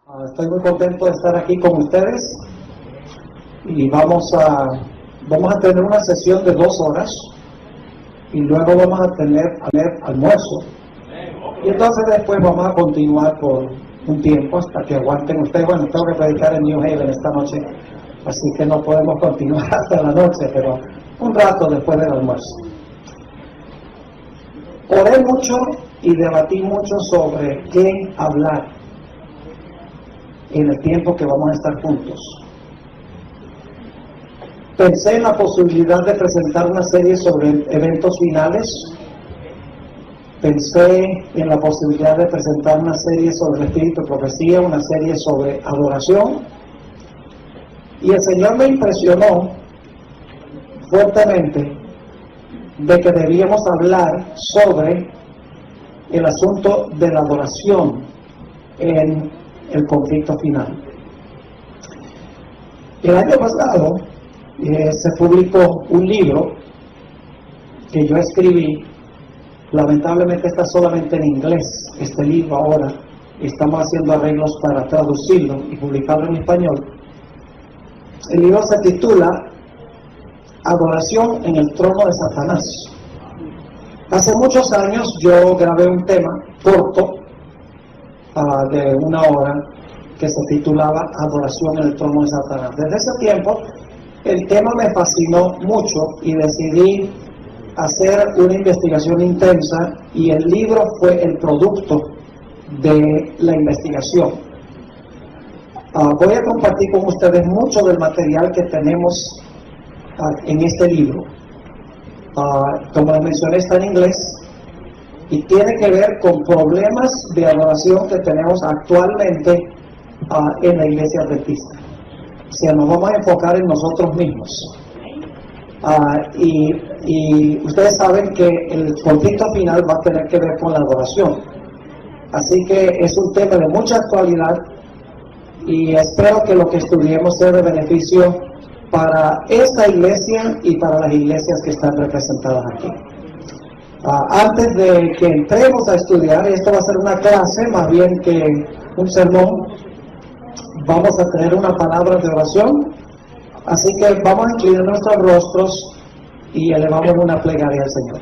Estoy muy contento de estar aquí con ustedes y vamos a tener una sesión de 2 horas y luego vamos a tener almuerzo y entonces después vamos a continuar por un tiempo hasta que aguanten ustedes. Bueno, tengo que predicar en New Haven esta noche, así que no podemos continuar hasta la noche, pero un rato después del almuerzo. Oré mucho y debatí mucho sobre qué hablar en el tiempo que vamos a estar juntos. Pensé en la posibilidad de presentar una serie sobre eventos finales. Pensé en la posibilidad de presentar una serie sobre el espíritu de profecía, una serie sobre adoración. Y el Señor me impresionó fuertemente de que debíamos hablar sobre el asunto de la adoración en el conflicto final. El año pasado se publicó un libro que yo escribí. Lamentablemente está solamente en inglés este libro ahora. Estamos haciendo arreglos para traducirlo y publicarlo en español. El libro se titula Adoración en el trono de Satanás. Hace muchos años yo grabé un tema corto de 1 hora que se titulaba Adoración en el trono de Satanás. Desde ese tiempo el tema me fascinó mucho y decidí hacer una investigación intensa, y el libro fue el producto de la investigación. Voy a compartir con ustedes mucho del material que tenemos en este libro. Como les mencioné, está en inglés y tiene que ver con problemas de adoración que tenemos actualmente en la iglesia adventista. O sea, nos vamos a enfocar en nosotros mismos. Y ustedes saben que el conflicto final va a tener que ver con la adoración. Así que es un tema de mucha actualidad y espero que lo que estudiemos sea de beneficio para esta iglesia y para las iglesias que están representadas aquí. Antes de que entremos a estudiar, esto va a ser una clase más bien que un sermón, vamos a tener una palabra de oración, así que vamos a inclinar nuestros rostros y elevamos una plegaria al Señor.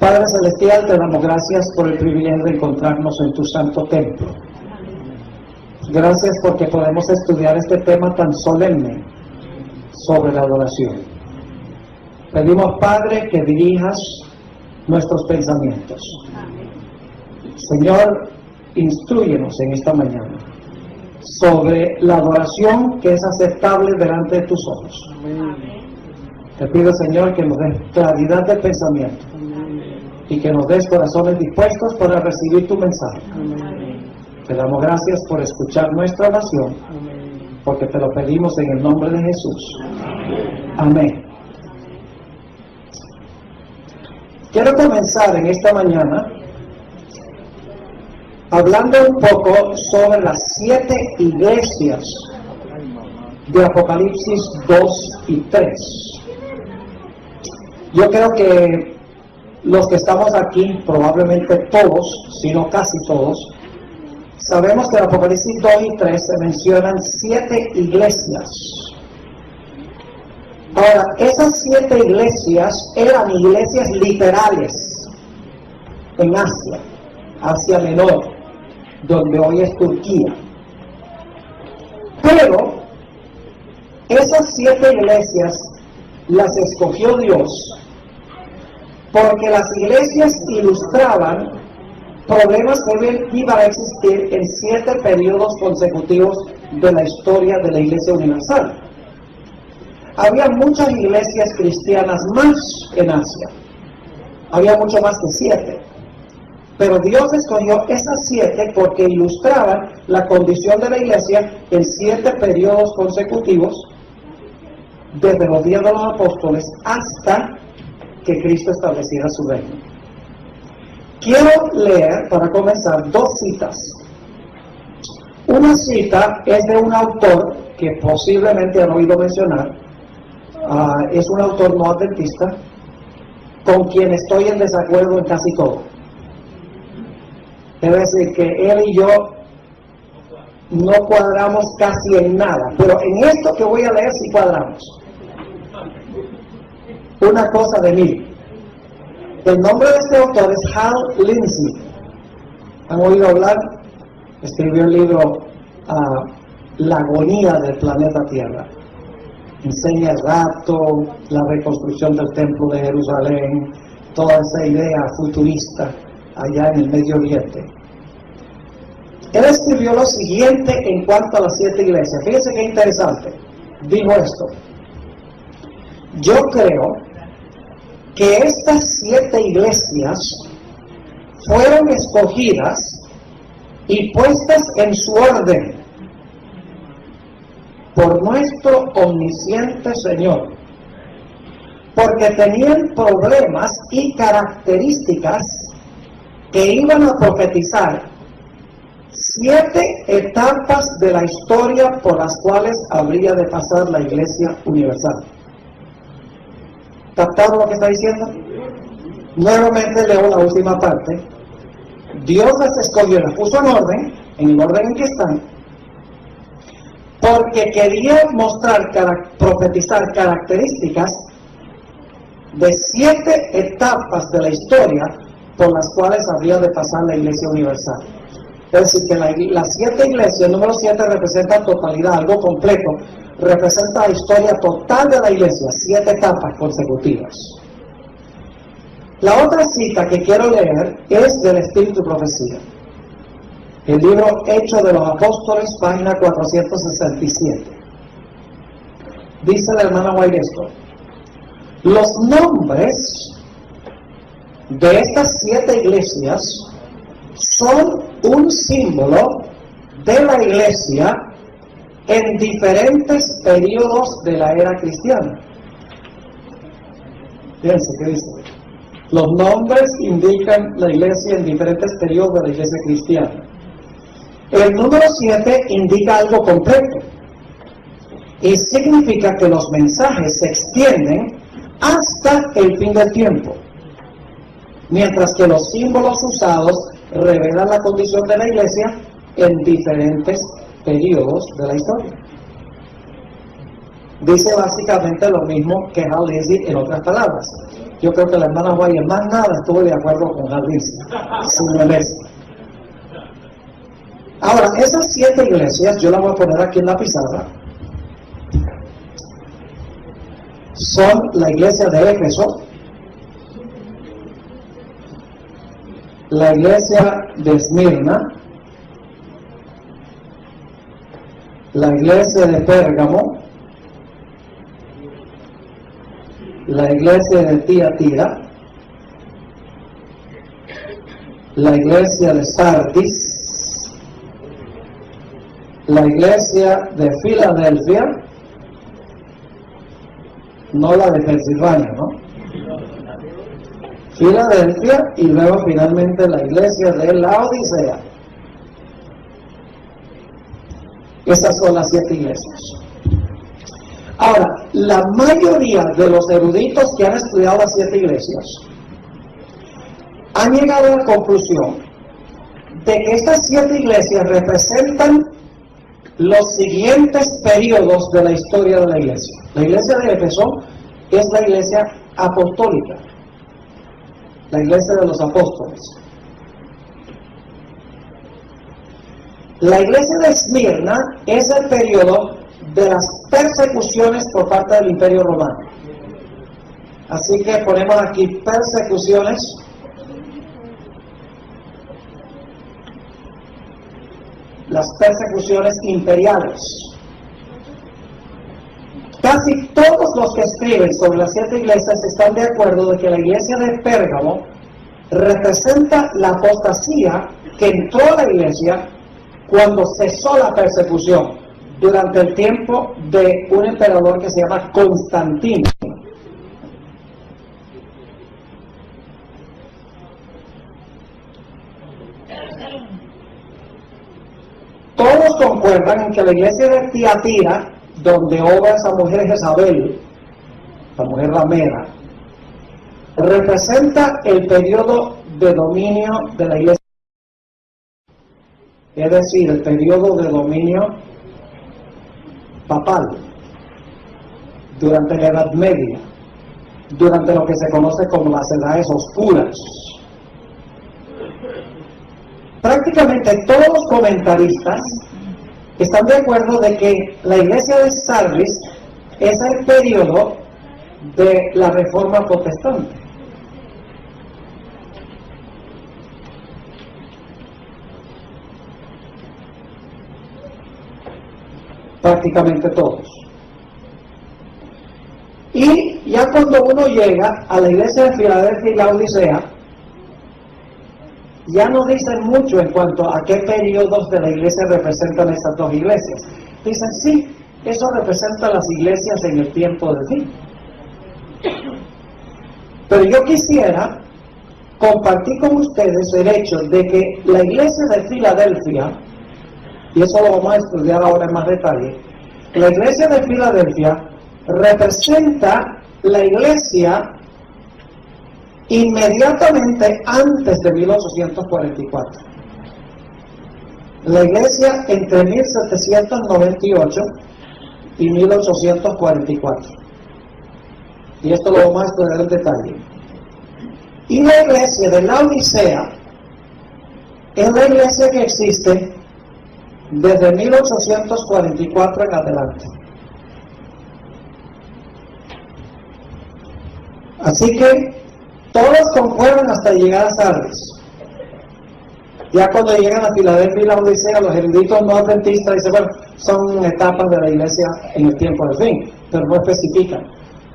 Padre Celestial, te damos gracias por el privilegio de encontrarnos en tu santo templo. Gracias porque podemos estudiar este tema tan solemne sobre la adoración. Pedimos, Padre, que dirijas nuestros pensamientos. Señor, instrúyenos en esta mañana sobre la adoración que es aceptable delante de tus ojos. Te pido, Señor, que nos des claridad de pensamiento y que nos des corazones dispuestos para recibir tu mensaje. Te damos gracias por escuchar nuestra oración, porque te lo pedimos en el nombre de Jesús. Amén. Quiero comenzar en esta mañana hablando un poco sobre las 7 iglesias de Apocalipsis 2 y 3. Yo creo que los que estamos aquí, probablemente todos, si no casi todos, sabemos que en Apocalipsis 2 y 3 se mencionan 7 iglesias. Ahora, esas 7 iglesias eran iglesias literales en Asia Menor, donde hoy es Turquía. Pero esas 7 iglesias las escogió Dios porque las iglesias ilustraban problemas que iban a existir en 7 periodos consecutivos de la historia de la Iglesia Universal. Había muchas iglesias cristianas más en Asia. Había mucho más que 7. Pero Dios escogió esas 7 porque ilustraban la condición de la iglesia en 7 periodos consecutivos, desde los días de los apóstoles hasta que Cristo estableciera su reino. Quiero leer, para comenzar, 2 citas. Una cita es de un autor que posiblemente han oído mencionar. Es un autor no adventista, con quien estoy en desacuerdo en casi todo. Es decir, que él y yo no cuadramos casi en nada, pero en esto que voy a leer sí cuadramos. Una cosa de mí. El nombre de este autor es Hal Lindsey. ¿Han oído hablar? Escribió el libro La agonía del planeta Tierra. Enseña el rapto, la reconstrucción del templo de Jerusalén, toda esa idea futurista allá en el Medio Oriente. Él escribió lo siguiente en cuanto a las 7 iglesias. Fíjense qué interesante. Dijo esto: yo creo que estas 7 iglesias fueron escogidas y puestas en su orden por nuestro omnisciente Señor, porque tenían problemas y características que iban a profetizar 7 etapas de la historia por las cuales habría de pasar la Iglesia Universal. ¿Captaron lo que está diciendo? Nuevamente leo la última parte. Dios las escogió, las puso en orden, en el orden en que están, porque quería mostrar, profetizar características de 7 etapas de la historia por las cuales habría de pasar la Iglesia Universal. Es decir, que las 7 iglesias, el número 7 representa totalidad, algo completo, representa la historia total de la Iglesia, 7 etapas consecutivas. La otra cita que quiero leer es del Espíritu y Profecía. El libro Hechos de los Apóstoles, página 467. Dice la hermana White esto: los nombres de estas 7 iglesias son un símbolo de la Iglesia en diferentes periodos de la era cristiana. Fíjense qué dice. Los nombres indican la Iglesia en diferentes periodos de la Iglesia cristiana. El número 7 indica algo completo y significa que los mensajes se extienden hasta el fin del tiempo, mientras que los símbolos usados revelan la condición de la Iglesia en diferentes periodos de la historia. Dice básicamente lo mismo que Hal Lindsey en otras palabras. Yo creo que la hermana White en más nada estuvo de acuerdo con Hal Lindsey, sin molestia. Ahora, esas 7 iglesias, yo las voy a poner aquí en la pizarra, son la iglesia de Éfeso, la iglesia de Esmirna, la iglesia de Pérgamo, la iglesia de Tiatira, la iglesia de Sardis, la iglesia de Filadelfia, no la de Pensilvania, ¿no? Filadelfia, y luego finalmente la iglesia de Laodicea. Esas son las 7 iglesias. Ahora, la mayoría de los eruditos que han estudiado las 7 iglesias han llegado a la conclusión de que estas 7 iglesias representan los siguientes periodos de la historia de la iglesia. La iglesia de Éfeso es la iglesia apostólica, la iglesia de los apóstoles. La iglesia de Esmirna es el periodo de las persecuciones por parte del Imperio Romano. Así que ponemos aquí persecuciones las persecuciones imperiales. Casi todos los que escriben sobre las 7 iglesias están de acuerdo de que la iglesia de Pérgamo representa la apostasía que entró a la iglesia cuando cesó la persecución durante el tiempo de un emperador que se llama Constantino. Todos concuerdan en que la iglesia de Tiatira, donde obra esa mujer Jezabel, la mujer ramera, representa el periodo de dominio de la iglesia. es decir, el periodo de dominio papal, durante la Edad Media, durante lo que se conoce como las Edades Oscuras. Prácticamente todos los comentaristas están de acuerdo de que la iglesia de Sardis es el periodo de la Reforma Protestante. Prácticamente todos. Y ya cuando uno llega a la iglesia de Filadelfia y la Odisea, ya no dicen mucho en cuanto a qué periodos de la iglesia representan estas dos iglesias. Dicen, sí, eso representa las iglesias en el tiempo del fin. Pero yo quisiera compartir con ustedes el hecho de que la iglesia de Filadelfia, y eso lo vamos a estudiar ahora en más detalle, la iglesia de Filadelfia representa la iglesia inmediatamente antes de 1844. La iglesia entre 1798 y 1844. Y esto lo vamos a estudiar en detalle. Y la iglesia de la Odisea es la iglesia que existe desde 1844 en adelante. Así que todos concuerdan hasta llegar a Sardis. Ya cuando llegan a Filadelfia y la Odisea, los eruditos no adventistas dicen, bueno, son etapas de la iglesia en el tiempo del fin, pero no especifican.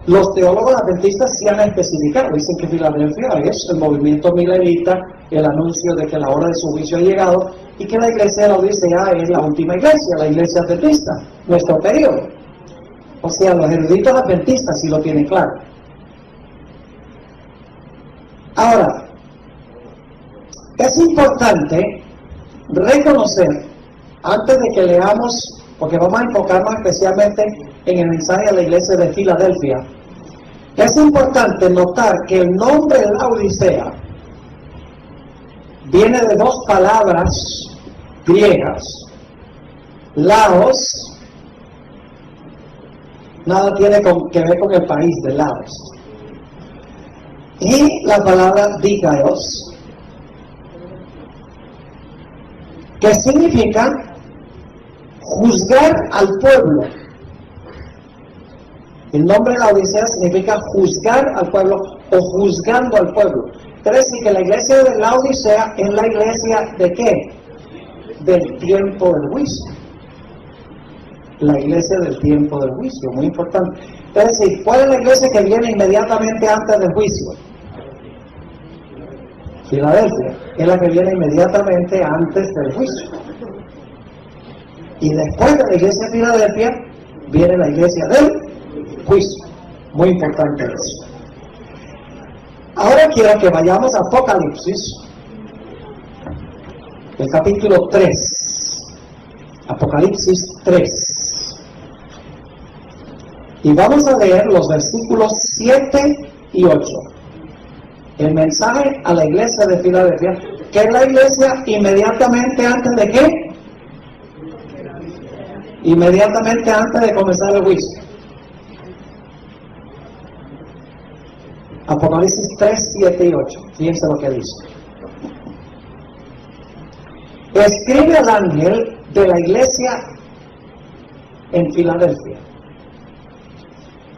Los teólogos adventistas sí han especificado, dicen que Filadelfia es el movimiento milenita, el anuncio de que la hora de su juicio ha llegado, y que la iglesia de la Odisea es la última iglesia, la iglesia adventista, nuestro periodo. O sea, los eruditos adventistas sí lo tienen claro. Ahora, es importante reconocer, antes de que leamos, porque vamos a enfocarnos especialmente en el mensaje a la iglesia de Filadelfia, es importante notar que el nombre de la Odisea viene de dos palabras griegas. Laos, nada tiene que ver con el país de Laos. Y la palabra dikaios, que significa juzgar al pueblo. El nombre de la Odisea significa juzgar al pueblo o juzgando al pueblo. Quiere decir que la iglesia de la Odisea es la iglesia ¿de qué? Del tiempo del juicio. La iglesia del tiempo del juicio, muy importante. Es decir, ¿cuál es la iglesia que viene inmediatamente antes del juicio? Filadelfia, es la que viene inmediatamente antes del juicio. Y después de la iglesia de Filadelfia, viene la iglesia del juicio. Muy importante eso. Ahora quiero que vayamos a Apocalipsis, el capítulo 3. Apocalipsis 3. Y vamos a leer los versículos 7 y 8. El mensaje a la iglesia de Filadelfia, que es la iglesia inmediatamente antes de ¿qué? Inmediatamente antes de comenzar el juicio. Apocalipsis 3, 7 y 8. Fíjense lo que dice. Escribe al ángel de la iglesia en Filadelfia.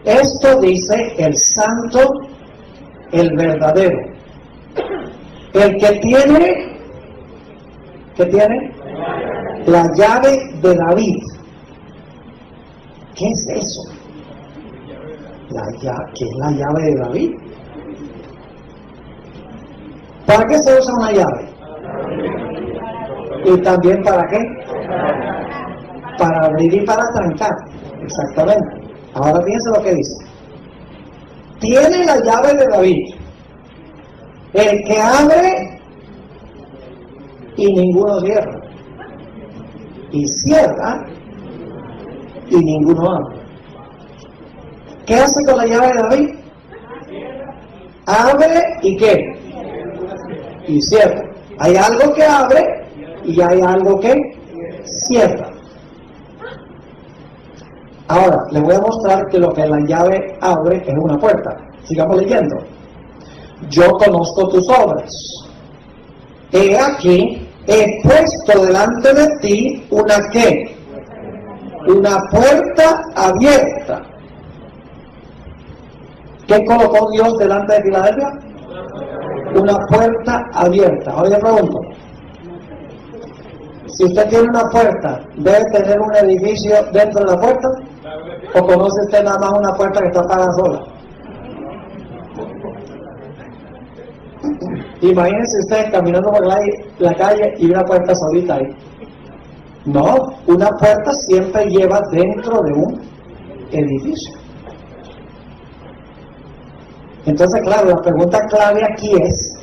Esto dice el santo, el verdadero, el que tiene, ¿qué tiene? La llave de David. ¿Qué es eso? ¿Qué es la llave de David? ¿Para qué se usa una llave? ¿Y también para qué? Para abrir y para trancar. Exactamente. Ahora fíjense lo que dice. Tiene la llave de David, el que abre y ninguno cierra, y cierra y ninguno abre. ¿Qué hace con la llave de David? Abre y ¿qué? Y cierra. Hay algo que abre y hay algo que cierra. Ahora, les voy a mostrar que lo que la llave abre es una puerta. Sigamos leyendo. Yo conozco tus obras. He aquí, he puesto delante de ti una ¿qué? Una puerta abierta. ¿Qué colocó Dios delante de Filadelfia? Una puerta abierta. Ahora yo pregunto, si usted tiene una puerta, ¿debe tener un edificio dentro de la puerta? ¿O conoce usted nada más una puerta que está parada sola? Imagínense ustedes caminando por la calle y una puerta solita ahí. No, una puerta siempre lleva dentro de un edificio. Entonces, claro, la pregunta clave aquí es,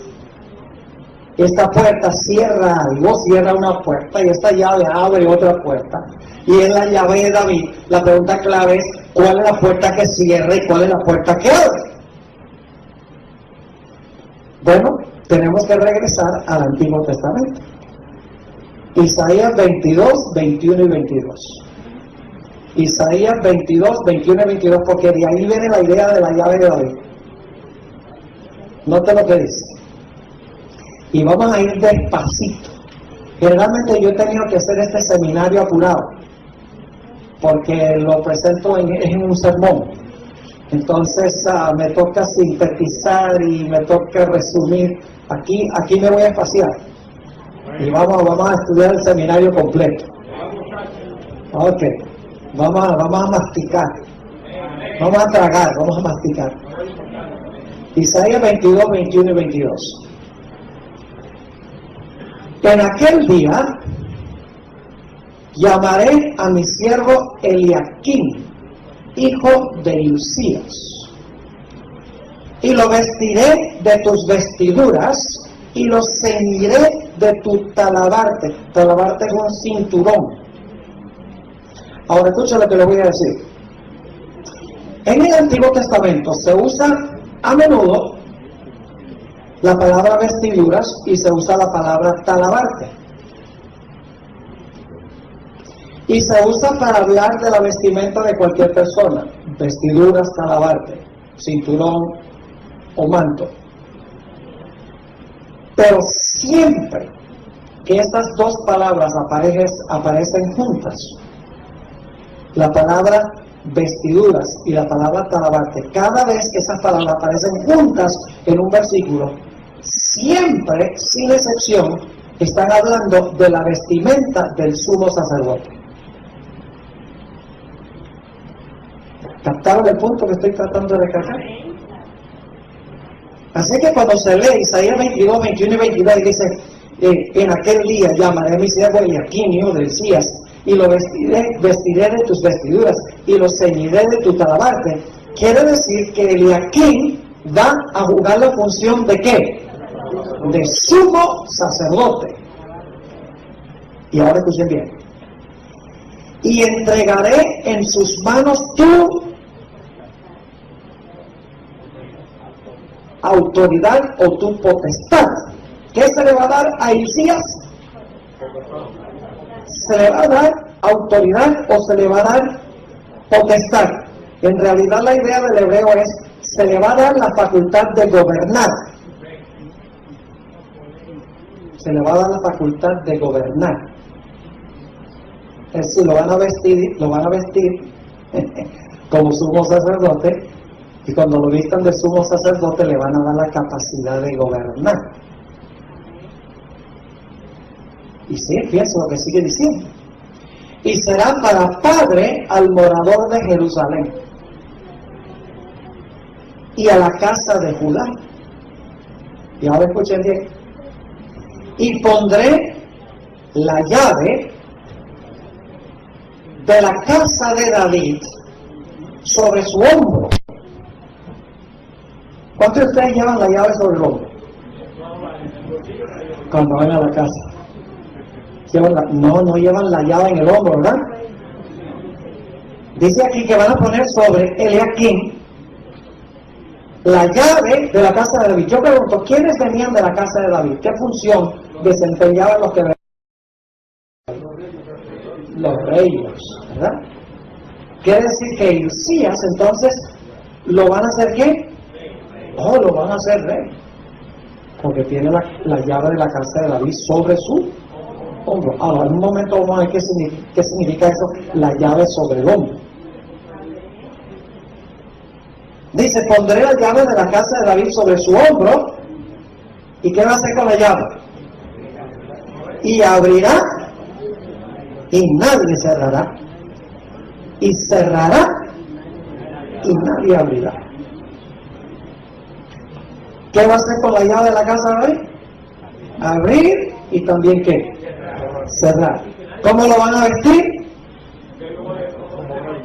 esta puerta cierra algo, cierra una puerta, y esta llave abre otra puerta, y es la llave de David. La pregunta clave es, ¿cuál es la puerta que cierra y cuál es la puerta que abre? Bueno, tenemos que regresar al Antiguo Testamento. Isaías 22, 21 y 22. Isaías 22, 21 y 22, porque de ahí viene la idea de la llave de David. Note lo que dice. Y vamos a ir despacito. Generalmente yo he tenido que hacer este seminario apurado, porque lo presento en un sermón. Entonces me toca sintetizar y me toca resumir. Aquí me voy a espaciar. Y vamos a estudiar el seminario completo. Ok. Vamos a masticar. Vamos a tragar, vamos a masticar. Isaías 22, 21 y 22. En aquel día llamaré a mi siervo Eliaquim, hijo de Hilcías, y lo vestiré de tus vestiduras y lo ceñiré de tu talabarte. Talabarte es un cinturón. Ahora escucha lo que le voy a decir. En el Antiguo Testamento se usa a menudo la palabra vestiduras y se usa la palabra talabarte. Y se usa para hablar de la vestimenta de cualquier persona. Vestiduras, talabarte, cinturón o manto. Pero siempre que estas dos palabras aparecen juntas, la palabra vestiduras y la palabra talabarte, cada vez que esas palabras aparecen juntas en un versículo, siempre, sin excepción, están hablando de la vestimenta del sumo sacerdote. ¿Captaron el punto que estoy tratando de recalcar? Así que cuando se lee Isaías 22, 21 y 22 y dice, en aquel día llamaré a mi siervo Eliaquim, hijo de Hilcías, y lo vestiré de tus vestiduras y lo ceñiré de tu talabarte, quiere decir que Eliaquim va a jugar la función de ¿qué? De sumo sacerdote. Y ahora escuchen bien. Y entregaré en sus manos tu autoridad o tu potestad. ¿Qué se le va a dar a Hilcías? ¿Se le va a dar autoridad o se le va a dar potestad? En realidad la idea del hebreo es, se le va a dar la facultad de gobernar. Se le va a dar la facultad de gobernar. Es decir, lo van a vestir como sumo sacerdote, y cuando lo vistan de sumo sacerdote le van a dar la capacidad de gobernar. Y sí, pienso lo que sigue diciendo. Y será para padre al morador de Jerusalén y a la casa de Judá. Y ahora escuchen bien. Y pondré la llave de la casa de David sobre su hombro. ¿Cuántos de ustedes llevan la llave sobre el hombro? Cuando van a la casa. No llevan la llave en el hombro, ¿verdad? Dice aquí que van a poner sobre Eliaquim la llave de la casa de David. Yo pregunto, ¿quiénes venían de la casa de David? ¿Qué función desempeñaban los que venían? los reinos, ¿verdad? Quiere decir que Hilcías entonces lo van a hacer ¿qué? Oh, lo van a hacer rey, porque tiene la llave de la casa de David sobre su hombro. Ahora, en un momento vamos a ver qué significa eso, la llave sobre el hombro. Dice, pondré la llave de la casa de David sobre su hombro. ¿Y qué va a hacer con la llave? Y abrirá y nadie cerrará. Y cerrará y nadie abrirá. ¿Qué va a hacer con la llave de la casa de David? Abrir y también ¿qué? Cerrar. ¿Cómo lo van a vestir?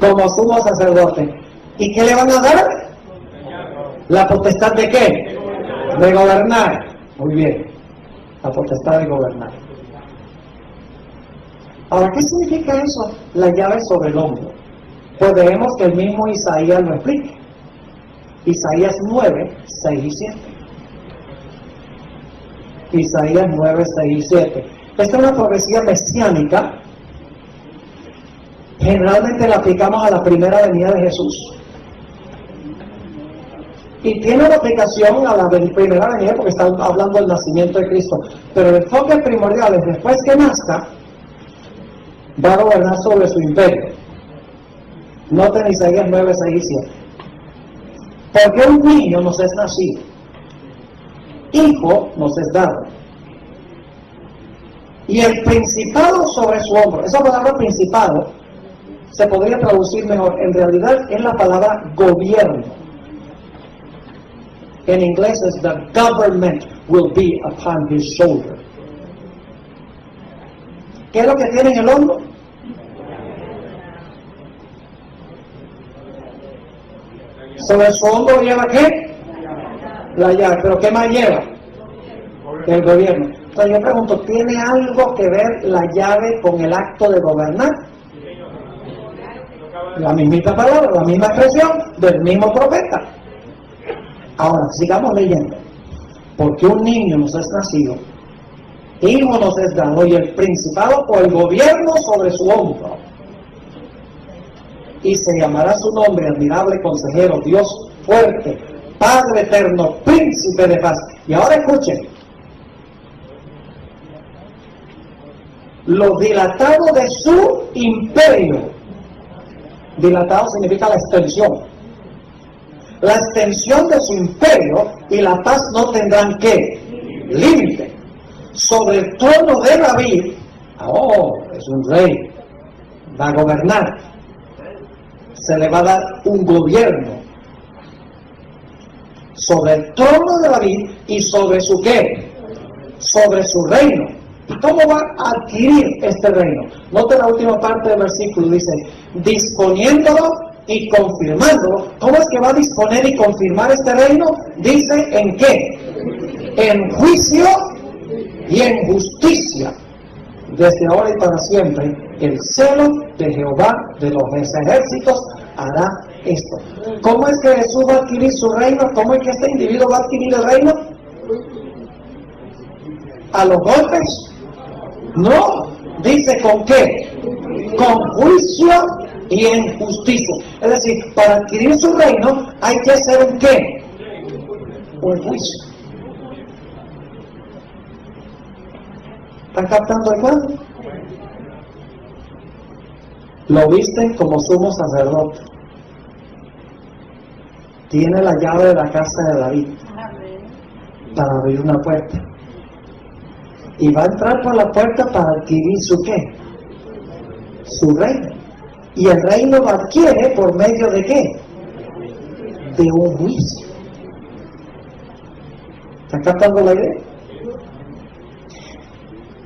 Como sumo sacerdote. ¿Y qué le van a dar? ¿La potestad de qué? De gobernar. Muy bien. La potestad de gobernar. Ahora, ¿qué significa eso? La llave sobre el hombro. Pues vemos que el mismo Isaías lo explica. Isaías 9, 6 y 7. Isaías 9, 6 y 7. Esta es una profecía mesiánica. Generalmente la aplicamos a la primera venida de Jesús. Y tiene una aplicación a la primera venida porque está hablando del nacimiento de Cristo. Pero el enfoque primordial es después que nazca, va a gobernar sobre su imperio. Noten Isaías 9, 6 y 7. Porque un niño nos es nacido, hijo nos es dado, y el principado sobre su hombro. Esa palabra principado se podría traducir mejor. En realidad es la palabra gobierno. En inglés es the government will be upon his shoulder. ¿Qué es lo que tiene en el hombro? Sobre su hombro lleva ¿qué? La llave. ¿Pero qué más lleva? El gobierno. Entonces yo pregunto, ¿tiene algo que ver la llave con el acto de gobernar? La mismita palabra, la misma expresión del mismo profeta. Ahora, sigamos leyendo. Porque un niño nos es nacido, hijo nos es dado, y el principado o el gobierno sobre su hombro. Y se llamará su nombre admirable, consejero, Dios fuerte, Padre eterno, príncipe de paz. Y ahora escuchen. Lo dilatado de su imperio. Dilatado significa la extensión. La extensión de su imperio y la paz no tendrán ¿qué? Límite. Sobre el trono de David, es un rey, va a gobernar. Se le va a dar un gobierno sobre el trono de David y sobre su ¿qué? Sobre su reino. ¿Y cómo va a adquirir este reino? Note la última parte del versículo, dice, disponiéndolo y confirmándolo. ¿Cómo es que va a disponer y confirmar este reino? Dice, ¿en qué? En juicio y en justicia, desde ahora y para siempre. El celo de Jehová de los ejércitos hará esto. ¿Cómo es que Jesús va a adquirir su reino? ¿Cómo es que este individuo va a adquirir el reino? ¿A los golpes? No, dice ¿con qué? Con juicio y en justicia. Es decir, para adquirir su reino hay que hacer un ¿qué? Un juicio. ¿Están captando el cuadro? Lo visten como sumo sacerdote. Tiene la llave de la casa de David para abrir una puerta. Y va a entrar por la puerta para adquirir su ¿qué? Su reino. Y el reino lo adquiere por medio de ¿qué? De un juicio. ¿Están captando la idea?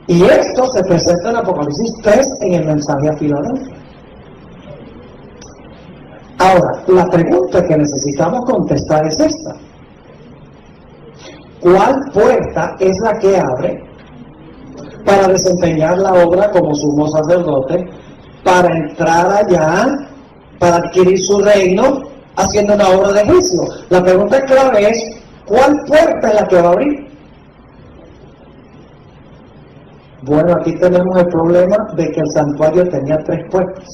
Y esto se presenta en Apocalipsis 3 en el mensaje a Filadelfia. Ahora, la pregunta que necesitamos contestar es esta. ¿Cuál puerta es la que abre para desempeñar la obra como sumo sacerdote, para entrar allá, para adquirir su reino, haciendo una obra de juicio? La pregunta clave es, ¿cuál puerta es la que va a abrir? Bueno, aquí tenemos el problema de que el santuario tenía 3 puertas.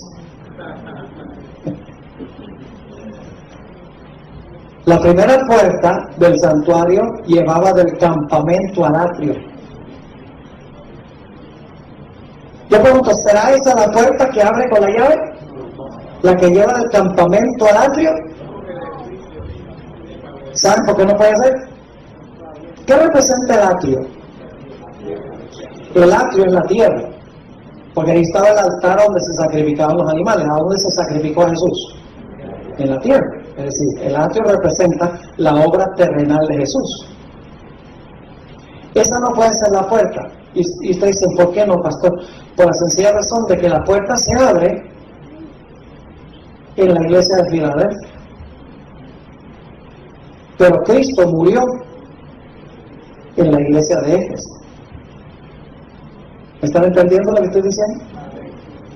La primera puerta del santuario llevaba del campamento al atrio. Yo pregunto, ¿será esa la puerta que abre con la llave? ¿La que lleva del campamento al atrio? ¿Saben por qué no puede ser? ¿Qué representa el atrio? El atrio es la tierra, porque ahí estaba el altar donde se sacrificaban los animales. ¿A dónde se sacrificó a Jesús? En la tierra. Es decir, el atrio representa la obra terrenal de Jesús. Esa no puede ser la puerta. Y ustedes dicen, ¿por qué no, pastor? Por la sencilla razón de que la puerta se abre en la iglesia de Filadelfia. Pero Cristo murió en la iglesia de Éfeso. ¿Están entendiendo lo que estoy diciendo?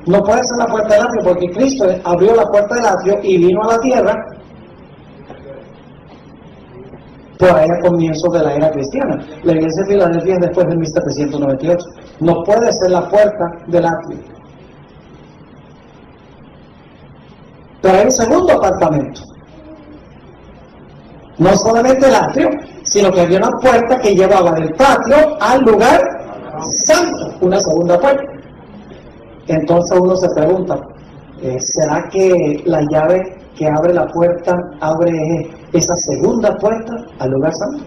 No puede ser la puerta del atrio, porque Cristo abrió la puerta del atrio y vino a la tierra por ahí a comienzos de la era cristiana. La iglesia de Filadelfia es después de 1798. No puede ser la puerta del atrio. Pero hay un segundo apartamento. No solamente el atrio, sino que había una puerta que llevaba del patio al lugar santo, una segunda puerta. Entonces uno se pregunta, ¿será que la llave que abre la puerta abre esa segunda puerta al lugar santo?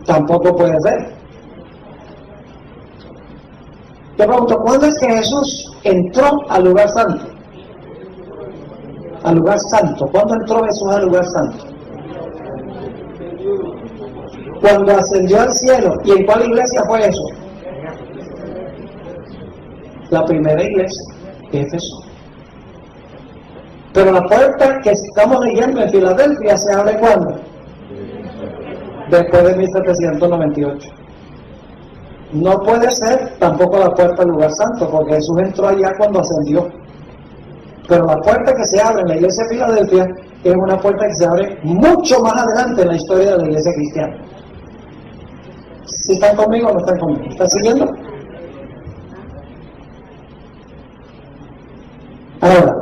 Tampoco puede ser. Yo pregunto, ¿cuándo es que Jesús entró al lugar santo? Al lugar santo. ¿Cuándo entró Jesús al lugar santo? Cuando ascendió al cielo. ¿Y en cuál iglesia fue eso? La primera iglesia, Éfeso. Pero la puerta que estamos leyendo en Filadelfia se abre ¿cuándo? Después de 1798. No puede ser tampoco la puerta al lugar santo, porque Jesús entró allá cuando ascendió. Pero la puerta que se abre en la iglesia de Filadelfia es una puerta que se abre mucho más adelante en la historia de la iglesia cristiana. ¿Si están conmigo o no están conmigo? ¿Están siguiendo? Ahora,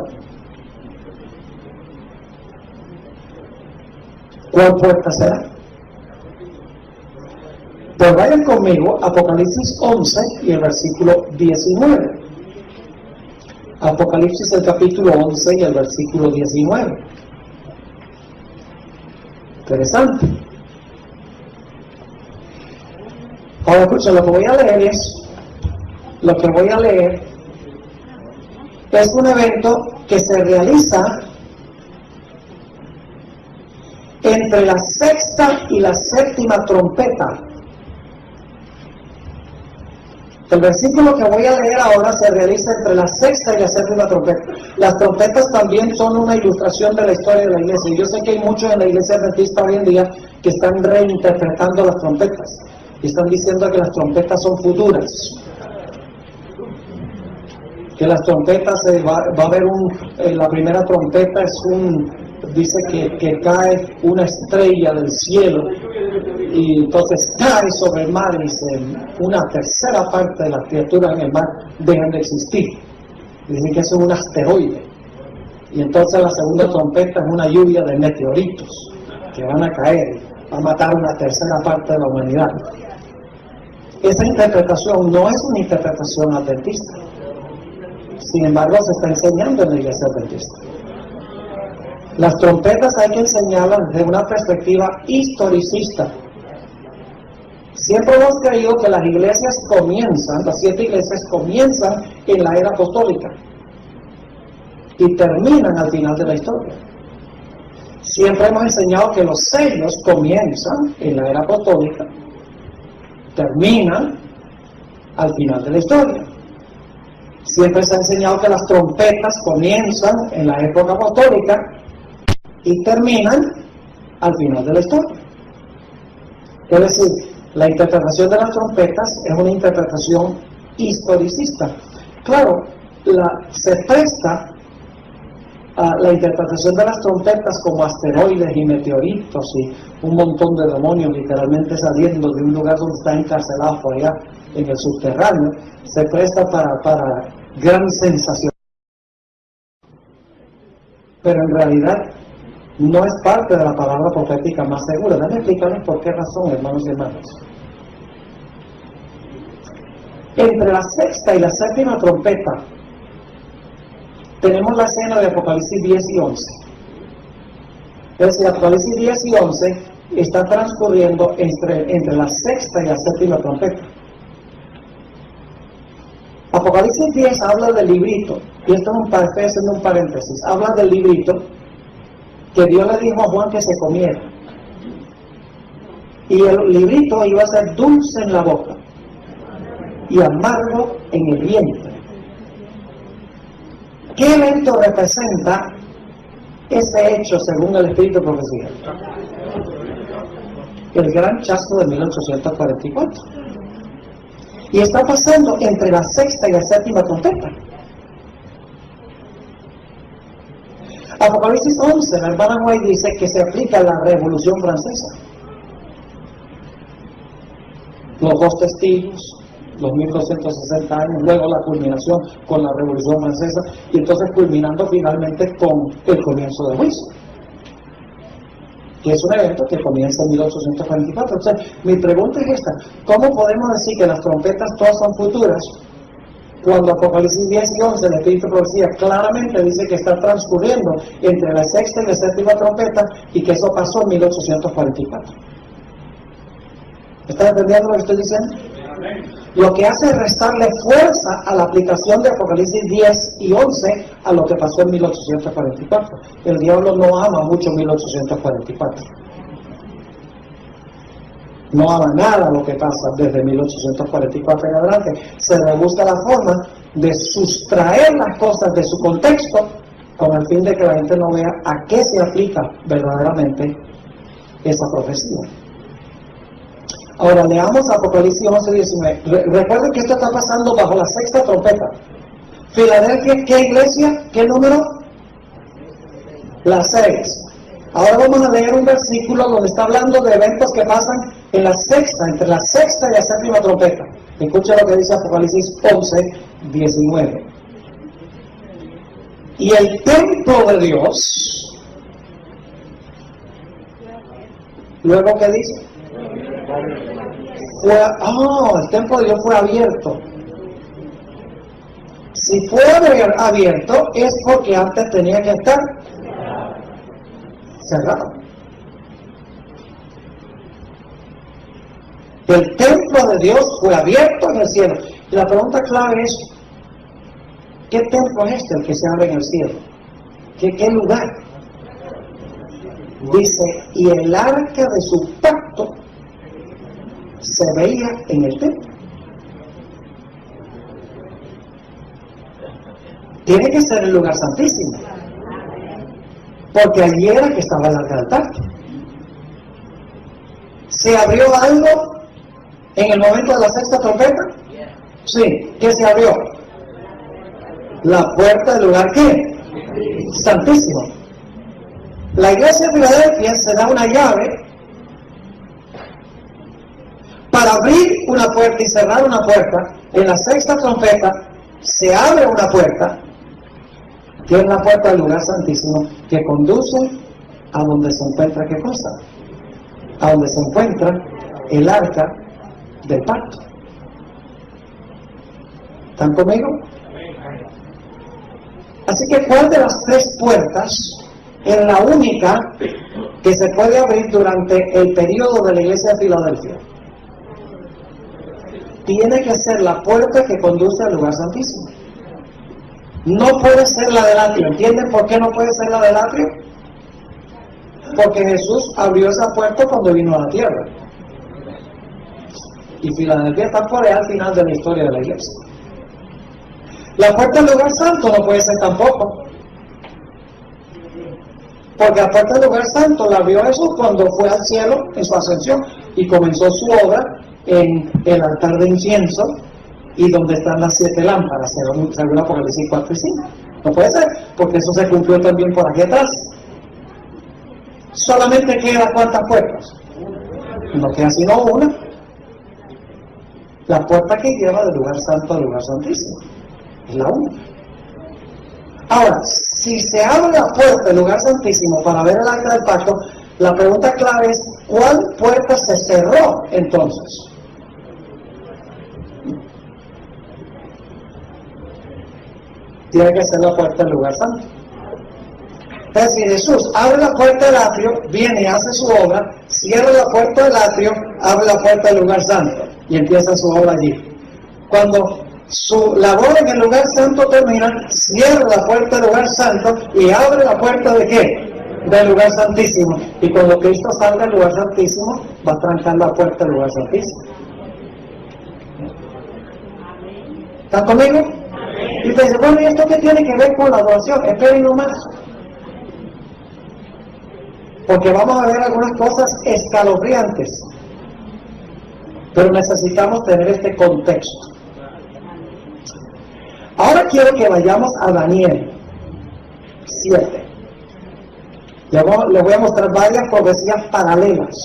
¿cuál puerta será? Pues vayan conmigo, Apocalipsis 11 y el versículo 19. Apocalipsis el capítulo 11 y el versículo 19. Interesante. Ahora escuchen, lo que voy a leer es un evento que se realiza entre la sexta y la séptima trompeta. El versículo que voy a leer ahora se realiza entre la sexta y la séptima trompeta. Las trompetas también son una ilustración de la historia de la iglesia. Y yo sé que hay muchos en la iglesia adventista hoy en día que están reinterpretando las trompetas. Y están diciendo que las trompetas son futuras. Que las trompetas, va a haber la primera trompeta dice que cae una estrella del cielo. Y entonces cae sobre el mar y una tercera parte de las criaturas en el mar dejan de existir. Dicen que eso es un asteroide. Y entonces la segunda trompeta es una lluvia de meteoritos que van a caer, va a matar una tercera parte de la humanidad. Esa interpretación no es una interpretación adventista. Sin embargo, se está enseñando en la iglesia adventista. Las trompetas hay que enseñarlas desde una perspectiva historicista. Siempre hemos creído que las iglesias comienzan, las 7 iglesias comienzan en la era apostólica y terminan al final de la historia. Siempre hemos enseñado que los sellos comienzan en la era apostólica, terminan al final de la historia. Siempre se ha enseñado que las trompetas comienzan en la época apostólica y terminan al final de la historia. Es decir, la interpretación de las trompetas es una interpretación historicista. Claro, se presta la interpretación de las trompetas como asteroides y meteoritos y un montón de demonios literalmente saliendo de un lugar donde están encarcelados por allá en el subterráneo, se presta para gran sensación. Pero en realidad no es parte de la palabra profética más segura. Déjenme explicarles por qué razón, hermanos y hermanas. Entre la sexta y la séptima trompeta tenemos la escena de Apocalipsis 10 y 11. Es decir, Apocalipsis 10 y 11 está transcurriendo entre la sexta y la séptima trompeta. Apocalipsis 10 habla del librito, y esto estoy haciendo un paréntesis, habla del librito que Dios le dijo a Juan que se comiera. Y el librito iba a ser dulce en la boca y amargo en el vientre. ¿Qué evento representa ese hecho según el Espíritu de Profecía? El gran chasco de 1844. Y está pasando entre la sexta y la séptima trompeta. Apocalipsis 11, la hermana White dice que se aplica a la Revolución Francesa. Los dos testigos, los 1260 años, luego la culminación con la Revolución Francesa, y entonces culminando finalmente con el comienzo del juicio, que es un evento que comienza en 1844. Entonces, mi pregunta es esta: ¿cómo podemos decir que las trompetas todas son futuras, cuando Apocalipsis 10 y 11, el Espíritu de Profecía claramente dice que está transcurriendo entre la sexta y la séptima trompeta, y que eso pasó en 1844? ¿Están entendiendo lo que estoy diciendo? Lo que hace es restarle fuerza a la aplicación de Apocalipsis 10 y 11 a lo que pasó en 1844. El diablo no ama mucho 1844. No ama nada lo que pasa desde 1844 en adelante. Se le busca la forma de sustraer las cosas de su contexto con el fin de que la gente no vea a qué se aplica verdaderamente esa profecía. Ahora leamos Apocalipsis 11:19. Recuerden que esto está pasando bajo la sexta trompeta. Filadelfia, ¿qué iglesia? ¿Qué número? La 6. Ahora vamos a leer un versículo donde está hablando de eventos que pasan en la sexta, entre la sexta y la séptima trompeta. Escucha lo que dice Apocalipsis 11:19. Y el templo de Dios, luego ¿qué dice? El templo de Dios fue abierto. Si fue abierto es porque antes tenía que estar cerrado. El templo de Dios fue abierto en el cielo. Y la pregunta clave es: ¿qué templo es este el que se abre en el cielo? ¿Qué lugar? Dice: y el arca de su pacto se veía en el templo. Tiene que ser el lugar santísimo, porque allí era que estaba el arca del pacto. ¿Se abrió algo en el momento de la sexta trompeta? Sí. ¿Qué se abrió? La puerta del lugar, ¿qué? Santísimo. La iglesia de Filadelfia se da una llave para abrir una puerta y cerrar una puerta. En la sexta trompeta se abre una puerta, que es la puerta del lugar santísimo, que conduce a donde se encuentra, ¿qué cosa? A donde se encuentra el arca del pacto. ¿Están conmigo? Así que, ¿cuál de las tres puertas es la única que se puede abrir durante el periodo de la iglesia de Filadelfia? Tiene que ser la puerta que conduce al lugar santísimo. No puede ser la del atrio. ¿Entienden por qué no puede ser la del atrio? Porque Jesús abrió esa puerta cuando vino a la tierra. Y Filadelfia está por allá al final de la historia de la iglesia. La puerta del lugar santo no puede ser tampoco, porque la puerta del lugar santo la abrió Jesús cuando fue al cielo en su ascensión y comenzó su obra en el altar de incienso y donde están las 7 lámparas, según Apocalipsis 4 y 5. No puede ser, porque eso se cumplió también por aquí atrás. Solamente queda ¿cuántas puertas? No queda sino una. La puerta que lleva del lugar santo al lugar santísimo. Es la única. Ahora, si se abre la puerta del lugar santísimo para ver el arca del pacto, la pregunta clave es, ¿cuál puerta se cerró entonces? Tiene que ser la puerta del lugar santo. Entonces, si Jesús abre la puerta del atrio, viene y hace su obra, cierra la puerta del atrio, abre la puerta del lugar santo y empieza su obra allí. Cuando su labor en el lugar santo termina, cierra la puerta del lugar santo y abre la puerta ¿de qué? Del lugar santísimo. Y cuando Cristo salga del lugar santísimo, va a trancar la puerta del lugar santísimo. ¿Están conmigo? Y usted dice, bueno, ¿y esto qué tiene que ver con la adoración? Esperen nomás. Porque vamos a ver algunas cosas escalofriantes. Pero necesitamos tener este contexto. Ahora quiero que vayamos a Daniel 7. Les voy a mostrar varias profecías paralelas.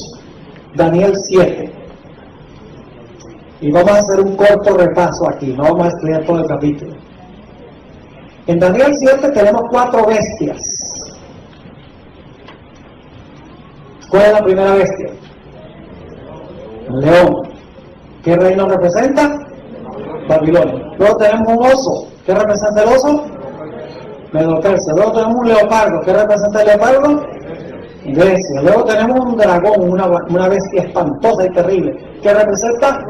Daniel 7. Y vamos a hacer un corto repaso aquí, no vamos a estudiar todo el capítulo. En Daniel 7 tenemos 4 bestias. ¿Cuál es la primera bestia? Un león. ¿Qué reino representa? Babilonia. Luego tenemos un oso. ¿Qué representa el oso? Medo-Persia. Luego tenemos un leopardo. ¿Qué representa el leopardo? Grecia. Luego tenemos un dragón, una bestia espantosa y terrible. ¿Qué representa?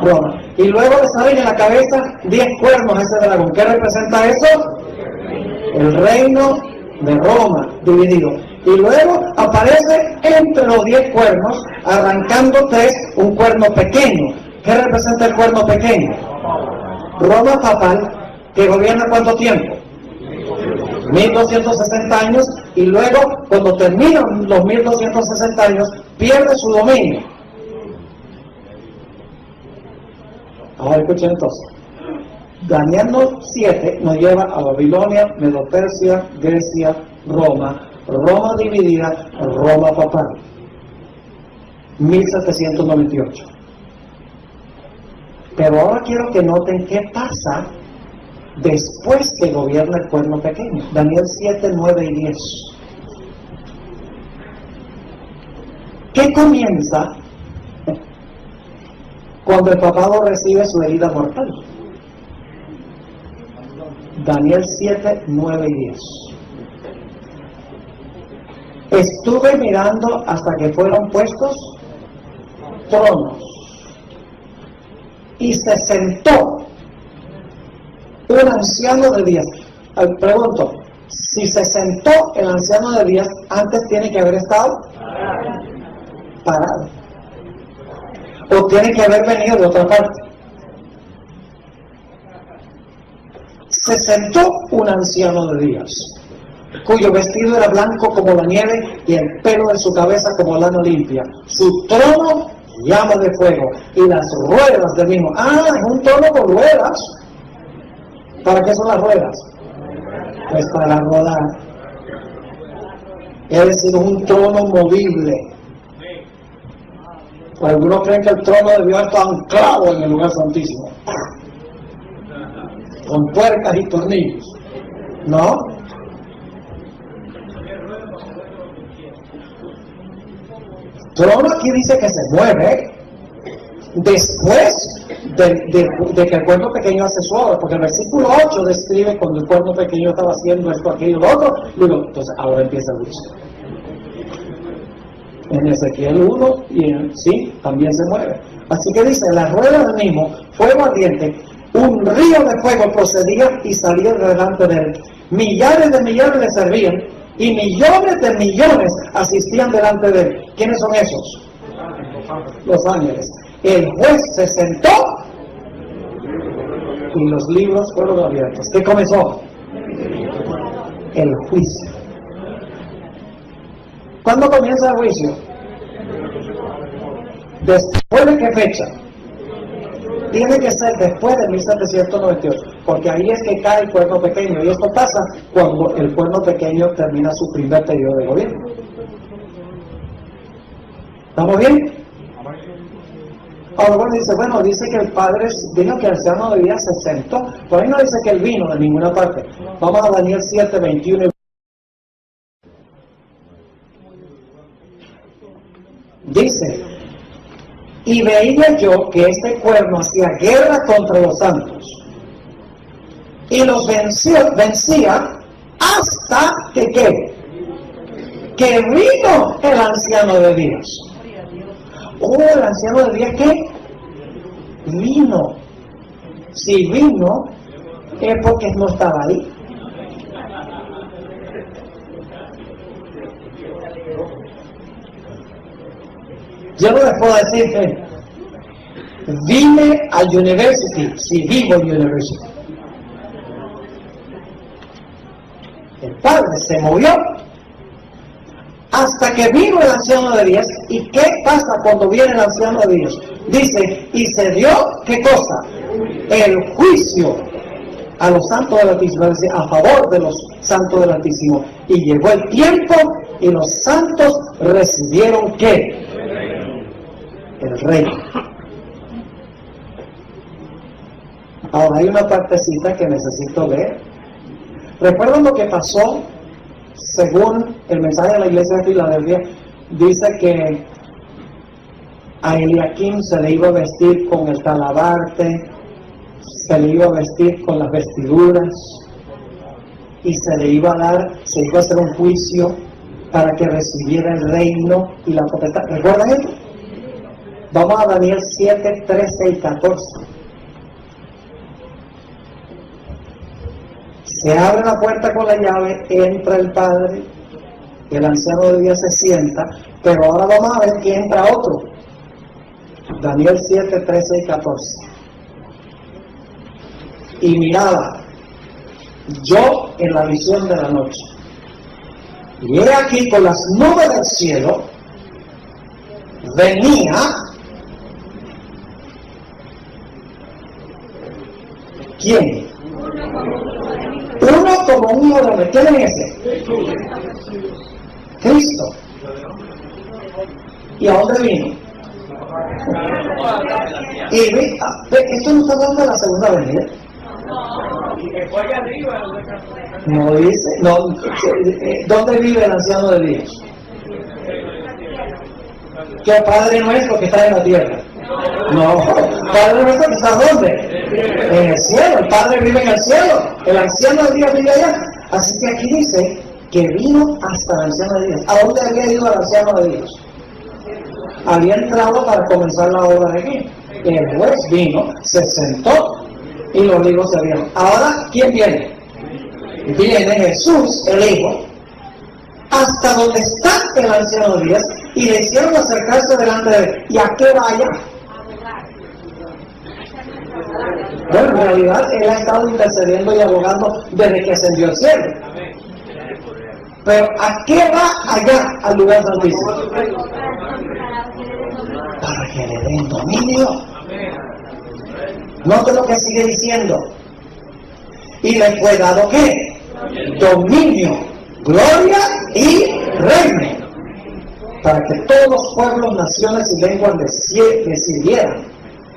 Roma. Y luego le salen en la cabeza 10 cuernos a ese dragón. ¿Qué representa eso? El reino de Roma dividido. Y luego aparece entre los 10 cuernos, arrancando 3, un cuerno pequeño. ¿Qué representa el cuerno pequeño? Roma papal, que gobierna ¿cuánto tiempo? 1260 años, y luego, cuando terminan los 1260 años, pierde su dominio. Ahora escuchen entonces. Daniel 7 nos lleva a Babilonia, Medo-Persia, Grecia, Roma. Roma dividida, Roma papal. 1798. Pero ahora quiero que noten qué pasa después que gobierna el cuerno pequeño. Daniel 7, 9 y 10. ¿Qué comienza cuando el papado recibe su herida mortal? Daniel 7, 9 y 10. Estuve mirando hasta que fueron puestos tronos y se sentó un anciano de días. Pregunto, si se sentó el anciano de días, antes tiene que haber estado parado, o tiene que haber venido de otra parte. Se sentó un anciano de días, cuyo vestido era blanco como la nieve y el pelo de su cabeza como lana limpia. Su trono llama de fuego y las ruedas del mismo. Es un trono con ruedas. ¿Para qué son las ruedas? Pues para rodar. Es decir, un trono movible. Algunos creen que el trono debió estar anclado en el lugar santísimo, con tuercas y tornillos. ¿No? Trono aquí dice que se mueve después de que el cuerno pequeño hace su obra, porque el versículo 8 describe cuando el cuerno pequeño estaba haciendo esto, aquello, lo otro. Luego, entonces ahora empieza el juicio. En Ezequiel 1 sí, también se mueve. Así que dice, la rueda del mismo, fuego ardiente, un río de fuego procedía y salía delante de él. Millares de millares le servían y millones de millones asistían delante de él. ¿Quiénes son esos? Los ángeles. El juez se sentó y los libros fueron abiertos. ¿Qué comenzó? El juicio. ¿Cuándo comienza el juicio? ¿Después de qué fecha? tiene que ser después de 1798, porque ahí es que cae el cuerno pequeño, y esto pasa cuando el cuerno pequeño termina su primer periodo de gobierno. ¿Estamos bien? Ahora bueno, dice que el padre vino, que el anciano de días se sentó, por ahí no dice que él vino de ninguna parte. Vamos a Daniel 7, 21. Dice: y veía yo que este cuerno hacía guerra contra los santos y los vencía hasta que ¿qué? Que vino el anciano de días. ¿El anciano de días qué? Vino. Si vino es porque no estaba ahí. Yo no les puedo decir que vine a university si vivo en university. El padre se movió hasta que vino el anciano de días. ¿Y qué pasa cuando viene el anciano de días? Dice: y se dio, ¿qué cosa? El juicio a los santos del Altísimo, es decir, a favor de los santos del Altísimo. Y llegó el tiempo y los santos recibieron ¿qué? El reino. Ahora hay una partecita que necesito ver. ¿Recuerdan lo que pasó? Según el mensaje de la iglesia de Filadelfia, dice que a Eliakim se le iba a vestir con el talabarte, se le iba a vestir con las vestiduras, y se le iba a hacer un juicio para que recibiera el reino y la potestad. ¿Recuerdan esto? Vamos a Daniel 7, 13 y 14. Se abre la puerta con la llave, entra el padre, el anciano de días se sienta, pero ahora vamos a ver que entra otro. Daniel 7, 13 y 14. Y miraba yo en la visión de la noche, y he aquí con las nubes del cielo venía ¿quién? Uno como un hijo de hombre. ¿Quién es ese? Cristo. ¿Y a dónde vino? Y esto no está hablando de la segunda venida. No dice, no, ¿dónde vive el anciano de Dios? Que el Padre nuestro que está en la tierra. No, Padre nuestro que está ¿dónde? En el cielo. El Padre vive en el cielo. El anciano de Dios vive allá. Así que aquí dice que vino hasta el anciano de Dios. ¿A dónde había ido el anciano de Dios? Había entrado para comenzar la obra de aquí. El juez vino, se sentó y los libros se abrieron. Ahora, ¿quién viene? Viene Jesús, el Hijo, hasta donde está el anciano de Dios, y le hicieron acercarse delante de él. ¿Y a qué vaya? Bueno, en realidad él ha estado intercediendo y abogando desde que ascendió al cielo. Pero ¿a qué va allá al lugar santísimo? Para que le den dominio. Note lo que sigue diciendo. Y le fue dado ¿qué? Dominio, gloria y reino, para que todos los pueblos, naciones y lenguas le sirvieran.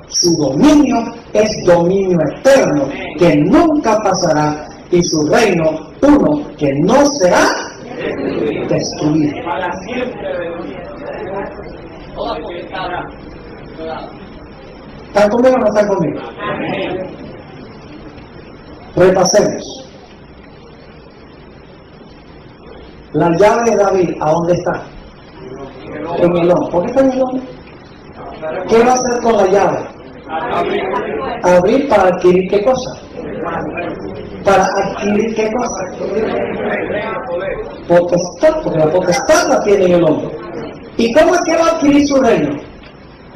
Su dominio es dominio eterno, que nunca pasará, y su reino, uno, que no será destruido. Para siempre. ¿Están conmigo o no están conmigo? Repasemos. La llave de David, ¿a dónde está? En el hombre. ¿Por qué está en el hombre? ¿Qué va a hacer con la llave? Abrir para adquirir ¿qué cosa? Para adquirir ¿qué cosa? Potestad, porque la potestad la tiene en el hombre. ¿Y cómo es que va a adquirir su reino?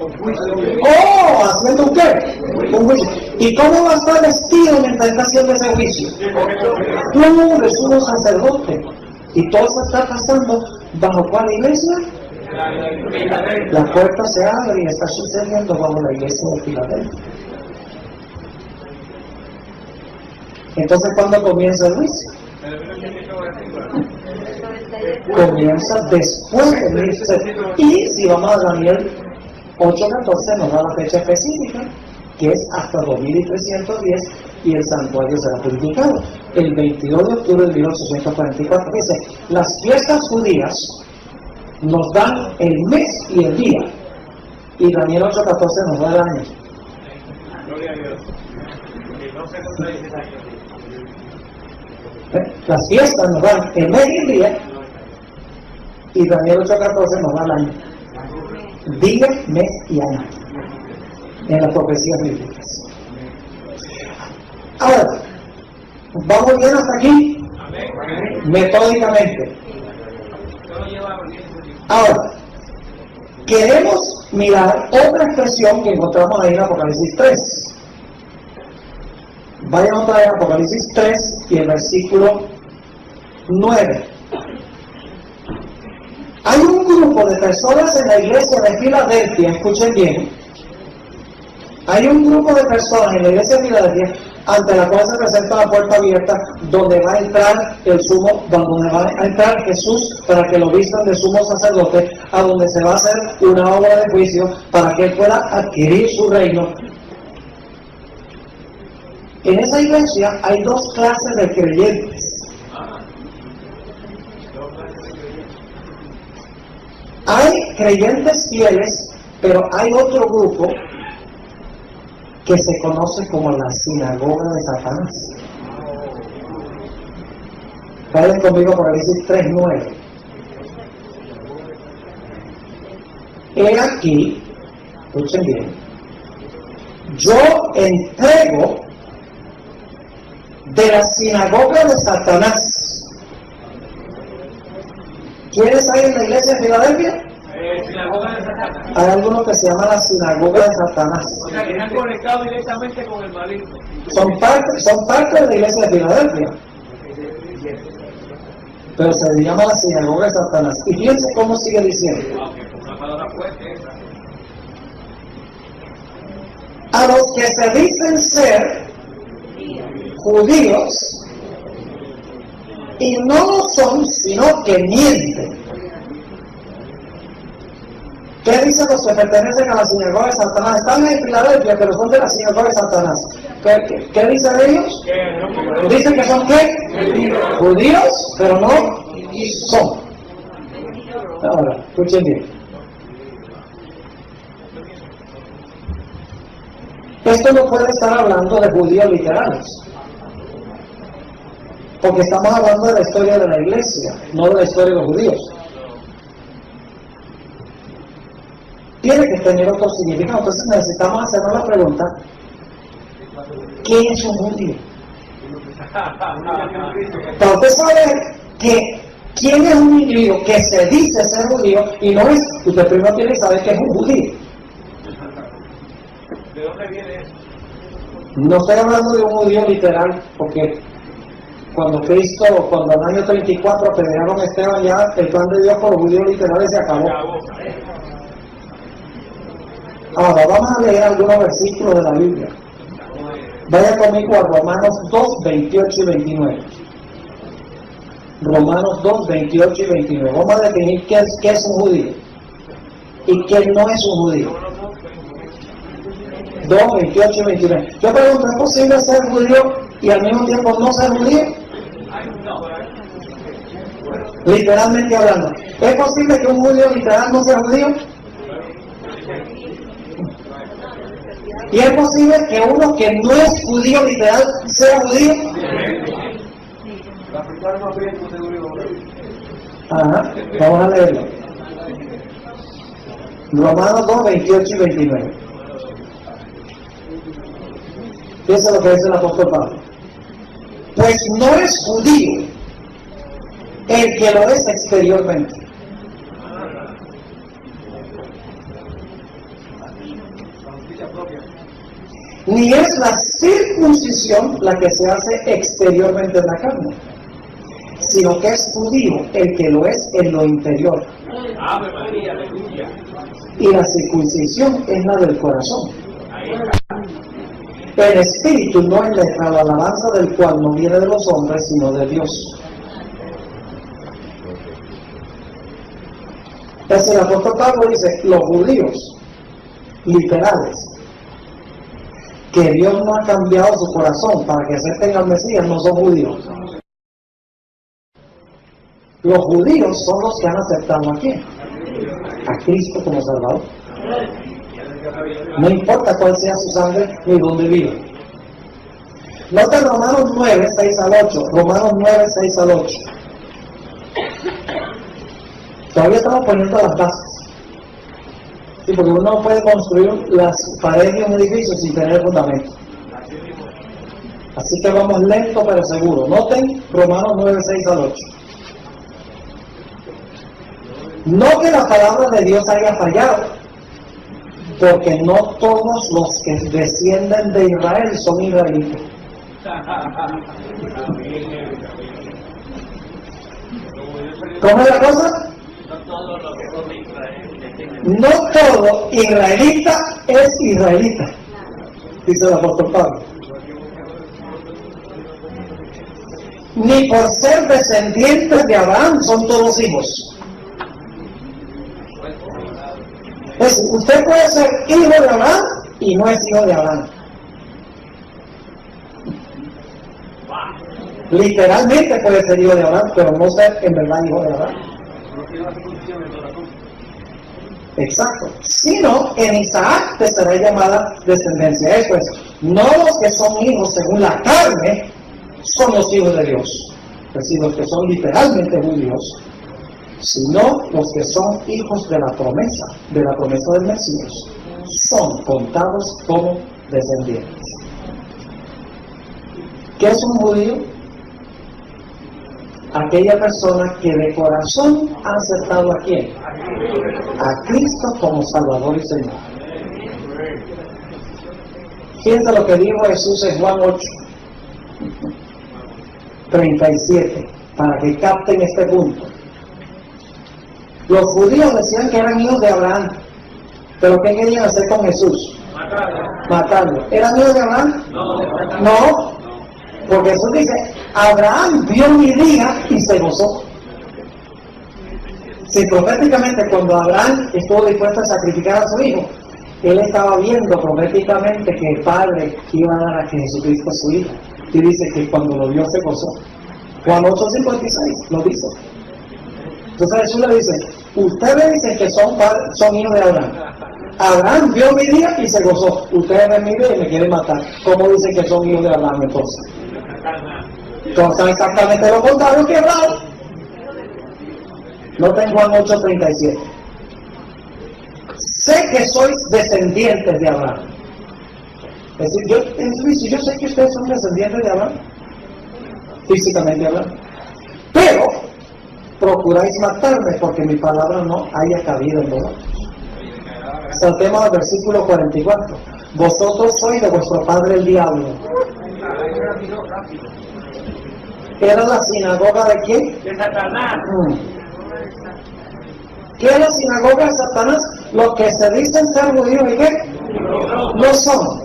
¡Oh! ¿Haciendo un qué? Un juicio. ¿Y cómo va a estar vestido mientras está haciendo ese juicio? No, es un sacerdote. Y todo se está pasando ¿bajo cuál iglesia? La puerta se abre y está sucediendo bajo la iglesia de Filadelfia. Entonces, ¿cuándo comienza el juicio? Comienza después del 1700. Y si vamos a Daniel 8:14 nos da la fecha específica, que es hasta 2310, y el santuario será purificado. El 22 de octubre de 1844. Dice, las fiestas judías nos dan el mes y el día, y Daniel 8:14 nos da el año. Gloria a Dios. No se contradice el año. Las fiestas nos dan el mes y el día, y Daniel 8:14 nos da el año. Día, mes y año en las profecías bíblicas. Ahora, ¿vamos bien hasta aquí? Metódicamente. Ahora, queremos mirar otra expresión que encontramos ahí en Apocalipsis 3. Vayan otra vez a Apocalipsis 3 y el versículo 9. Hay un grupo de personas en la iglesia de Filadelfia, escuchen bien. Hay un grupo de personas en la iglesia de Filadelfia ante la cual se presenta la puerta abierta, donde va a entrar donde va a entrar Jesús para que lo vistan de sumo sacerdote, a donde se va a hacer una obra de juicio para que él pueda adquirir su reino. En esa iglesia hay dos clases de creyentes. Hay creyentes fieles, pero hay otro grupo que se conoce como la sinagoga de Satanás. Vayan conmigo por Apocalipsis 3:9. He aquí, escuchen bien, yo entrego de la sinagoga de Satanás. ¿Quiénes hay en la iglesia de Filadelfia? Sinagoga de Satanás. Hay algunos que se llaman la sinagoga de Satanás. O sea, que están conectados directamente con el maligno. Son parte de la iglesia de Filadelfia, pero se llama la sinagoga de Satanás. Y fíjense cómo sigue diciendo. Una palabra fuerte esa. A los que se dicen ser judíos y no lo son, sino que mienten. ¿Qué dicen los que pertenecen a la sinagoga de Satanás? Están en Filadelfia, pero son de la sinagoga de Satanás. ¿Qué dicen ellos? Dicen que son ¿qué? Judíos, pero no son. Ahora, escuchen bien. Esto no puede estar hablando de judíos literales, porque estamos hablando de la historia de la iglesia, no de la historia de los judíos. Tiene que tener otro significado. Entonces necesitamos hacernos la pregunta: ¿qué es un judío? Para usted saber quién es un individuo que se dice ser judío y no es, usted primero tiene que saber que es un judío. ¿De dónde viene eso? No estoy hablando de un judío literal, porque cuando en el año 34 apedrearon a Esteban, ya el plan de Dios por los judíos literales se acabó. Ahora vamos a leer algunos versículos de la Biblia. Vaya conmigo a Romanos 2, 28 y 29. Romanos 2, 28 y 29. Vamos a definir qué es un judío y qué no es un judío. 2, 28 y 29. Yo pregunto, ¿es posible ser judío y al mismo tiempo no ser judío? Literalmente hablando, ¿es posible que un judío literal no sea judío? ¿Y es posible que uno que no es judío literal sea judío? Ajá, vamos a leerlo. Romanos 2, 28 y 29. Fíjense lo que dice el apóstol Pablo. Pues no es judío el que lo es exteriormente, ni es la circuncisión la que se hace exteriormente en la carne, sino que es judío el que lo es en lo interior. Ave María, aleluya. Y la circuncisión es la del corazón. en espíritu, no en letra, la alabanza del cual no viene de los hombres, sino de Dios. Entonces el apóstol Pablo dice, los judíos literales, que Dios no ha cambiado su corazón para que acepten al Mesías, no son judíos. Los judíos son los que han aceptado a quién, a Cristo como Salvador. No importa cuál sea su sangre ni dónde vive. Nota Romanos 9, 6 al 8. Romanos 9, 6 al 8. Todavía estamos poniendo las bases. Sí, porque uno no puede construir las paredes de un edificio sin tener fundamento. Así que vamos lento pero seguro. Noten Romanos 9, 6 al 8. No que la palabra de Dios haya fallado, porque no todos los que descienden de Israel son israelitas. ¿Cómo es la cosa? No todo israelita es israelita, dice el apóstol Pablo. Ni por ser descendientes de Abraham son todos hijos. Pues usted puede ser hijo de Abraham y no es hijo de Abraham. Literalmente puede ser hijo de Abraham, pero no ser en verdad hijo de Abraham. Exacto. Sino en Isaac te será llamada descendencia. Eso es, no los que son hijos según la carne son los hijos de Dios, es decir, los que son literalmente judíos, sino los que son hijos de la promesa del Mesías, son contados como descendientes. ¿Qué es un judío? Aquella persona que de corazón ha aceptado a quién, a Cristo como Salvador y Señor. Fíjense lo que dijo Jesús en Juan 8, 37, para que capten este punto. Los judíos decían que eran hijos de Abraham, pero ¿qué querían hacer con Jesús? Matarlo. ¿Eran hijos de Abraham? No, porque Jesús dice, Abraham vio mi día y se gozó. Si proféticamente cuando Abraham estuvo dispuesto a sacrificar a su hijo, él estaba viendo proféticamente que el Padre iba a dar a Jesucristo a su hijo. Y dice que cuando lo vio se gozó. Juan 8:56 lo dice. Entonces Jesús le dice, ustedes dicen que son hijos de Abraham. Abraham vio mi día y se gozó. Ustedes ven mi día y me quieren matar. ¿Cómo dicen que son hijos de Abraham entonces? Entonces exactamente lo contrario que Abraham. Noten Juan 8:37. Sé que sois descendientes de Abraham. Es decir, yo sé que ustedes son descendientes de Abraham, físicamente hablando, pero procuráis matarme porque mi palabra no haya cabido en vosotros. Saltemos al versículo 44. Vosotros sois de vuestro padre el diablo. ¿Era la sinagoga de quién? De Satanás. ¿Qué es la sinagoga de Satanás? Los que se dicen ser judíos y qué no son.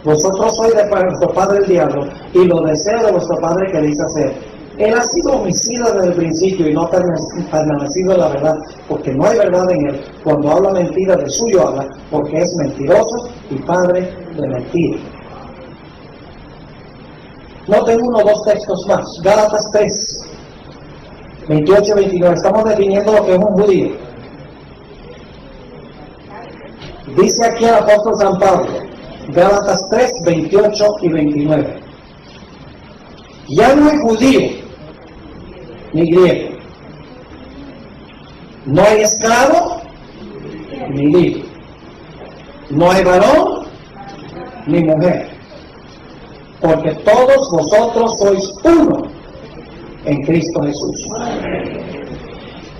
Vosotros sois de vuestro padre el diablo y los deseos de vuestro padre que dice hacer. Él ha sido homicida desde el principio y no ha permanecido en la verdad, porque no hay verdad en él. Cuando habla mentira, de suyo habla, porque es mentiroso y padre de mentira. Noten uno o dos textos más. Gálatas 3, 28 y 29. Estamos definiendo lo que es un judío. Dice aquí el apóstol San Pablo, Gálatas 3, 28 y 29. Ya no hay judío ni griego, no hay esclavo ni libre, no hay varón ni mujer, porque todos vosotros sois uno en Cristo Jesús.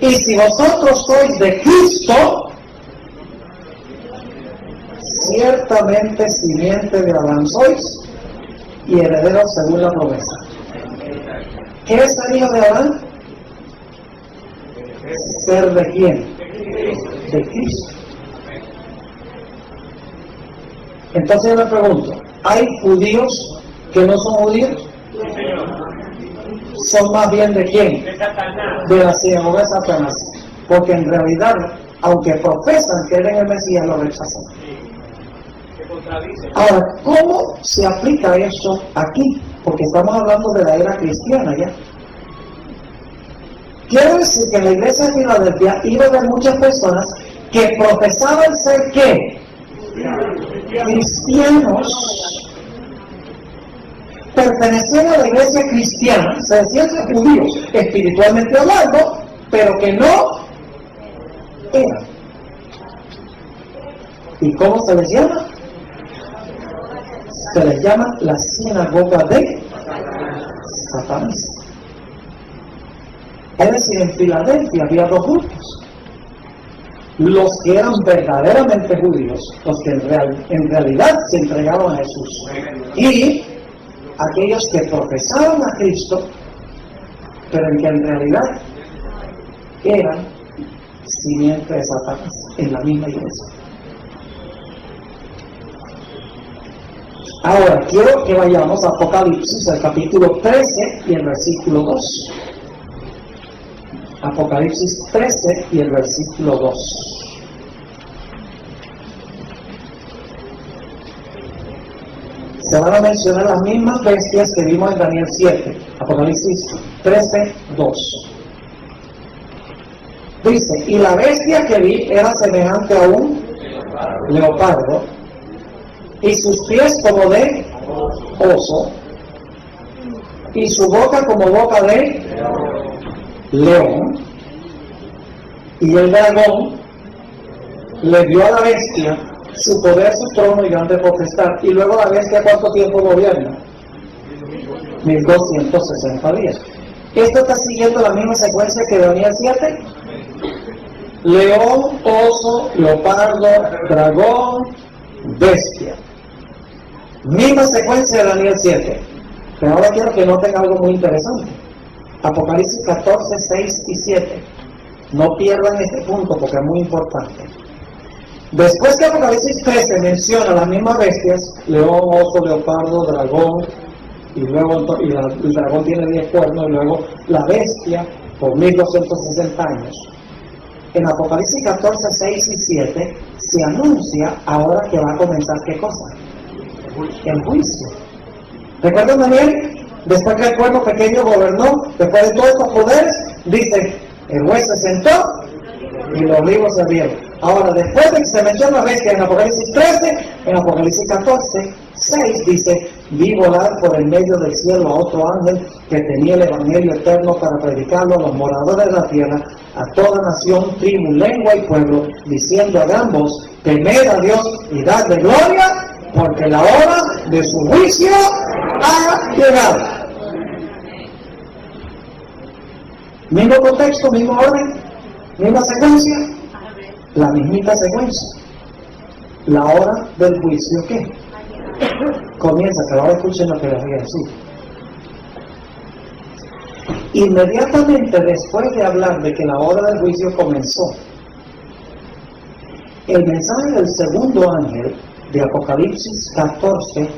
Y si vosotros sois de Cristo, ciertamente simiente de Abraham sois y herederos según la promesa. ¿Qué es ser hijo de Abraham? ¿Ser de quién? De Cristo. Entonces yo me pregunto, ¿hay judíos que no son judíos? Sí, señor. ¿Son más bien de quién? De Satanás. De la sinagoga de Satanás. Porque en realidad, aunque profesan que eres el Mesías, lo rechazan. Se contradice. Ahora, ¿cómo se aplica eso aquí? Porque estamos hablando de la era cristiana ya. Quiero decir que en la iglesia de Filadelfia iba a haber muchas personas que profesaban ser ¿qué? Cristianos. Pertenecían a la iglesia cristiana, se decían ser judíos, espiritualmente hablando, pero que no eran. ¿Y cómo se les llama? Se les llama la sinagoga de Satanás. Es decir, en Filadelfia había dos grupos: los que eran verdaderamente judíos, los que en realidad se entregaban a Jesús, y aquellos que profesaban a Cristo, pero que en realidad eran simiente de Satanás en la misma iglesia. Ahora, quiero que vayamos a Apocalipsis, al capítulo 13 y el versículo 2. Apocalipsis 13 y el versículo 2. Se van a mencionar las mismas bestias que vimos en Daniel 7. Apocalipsis 13, 2. Dice, y la bestia que vi era semejante a un leopardo, y sus pies como de oso, y su boca como boca de león, y el dragón le dio a la bestia su poder, su trono y grande potestad. Y luego la bestia, ¿cuánto tiempo gobierna? 1260 días. Esto está siguiendo la misma secuencia que Daniel 7. León, oso, leopardo, dragón, bestia. Misma secuencia de Daniel 7. Pero ahora quiero que noten algo muy interesante. Apocalipsis 14, 6 y 7. No pierdan este punto porque es muy importante. Después que Apocalipsis 13 menciona las mismas bestias, león, oso, leopardo, dragón, y luego el dragón tiene 10 cuernos, y luego la bestia por 1260 años. En Apocalipsis 14, 6 y 7 se anuncia ahora que va a comenzar ¿qué cosa? El juicio. ¿Recuerdan Daniel? Después que el cuerno pequeño gobernó, después de todos estos poderes, dice, el juez se sentó y los libros se abrieron. Ahora, después de que se menciona la bestia en Apocalipsis 13, en Apocalipsis 14, 6 dice, vi volar por el medio del cielo a otro ángel que tenía el evangelio eterno para predicarlo a los moradores de la tierra, a toda nación, tribu, lengua y pueblo, diciendo a gran voz, temed a Dios y dadle gloria, porque la hora de su juicio ha llegado. Mismo contexto, mismo orden, misma secuencia, la mismita secuencia. La hora del juicio, ¿qué? Comienza, que ahora escuchen lo que les voy a decir. Inmediatamente después de hablar de que la hora del juicio comenzó, el mensaje del segundo ángel de Apocalipsis 14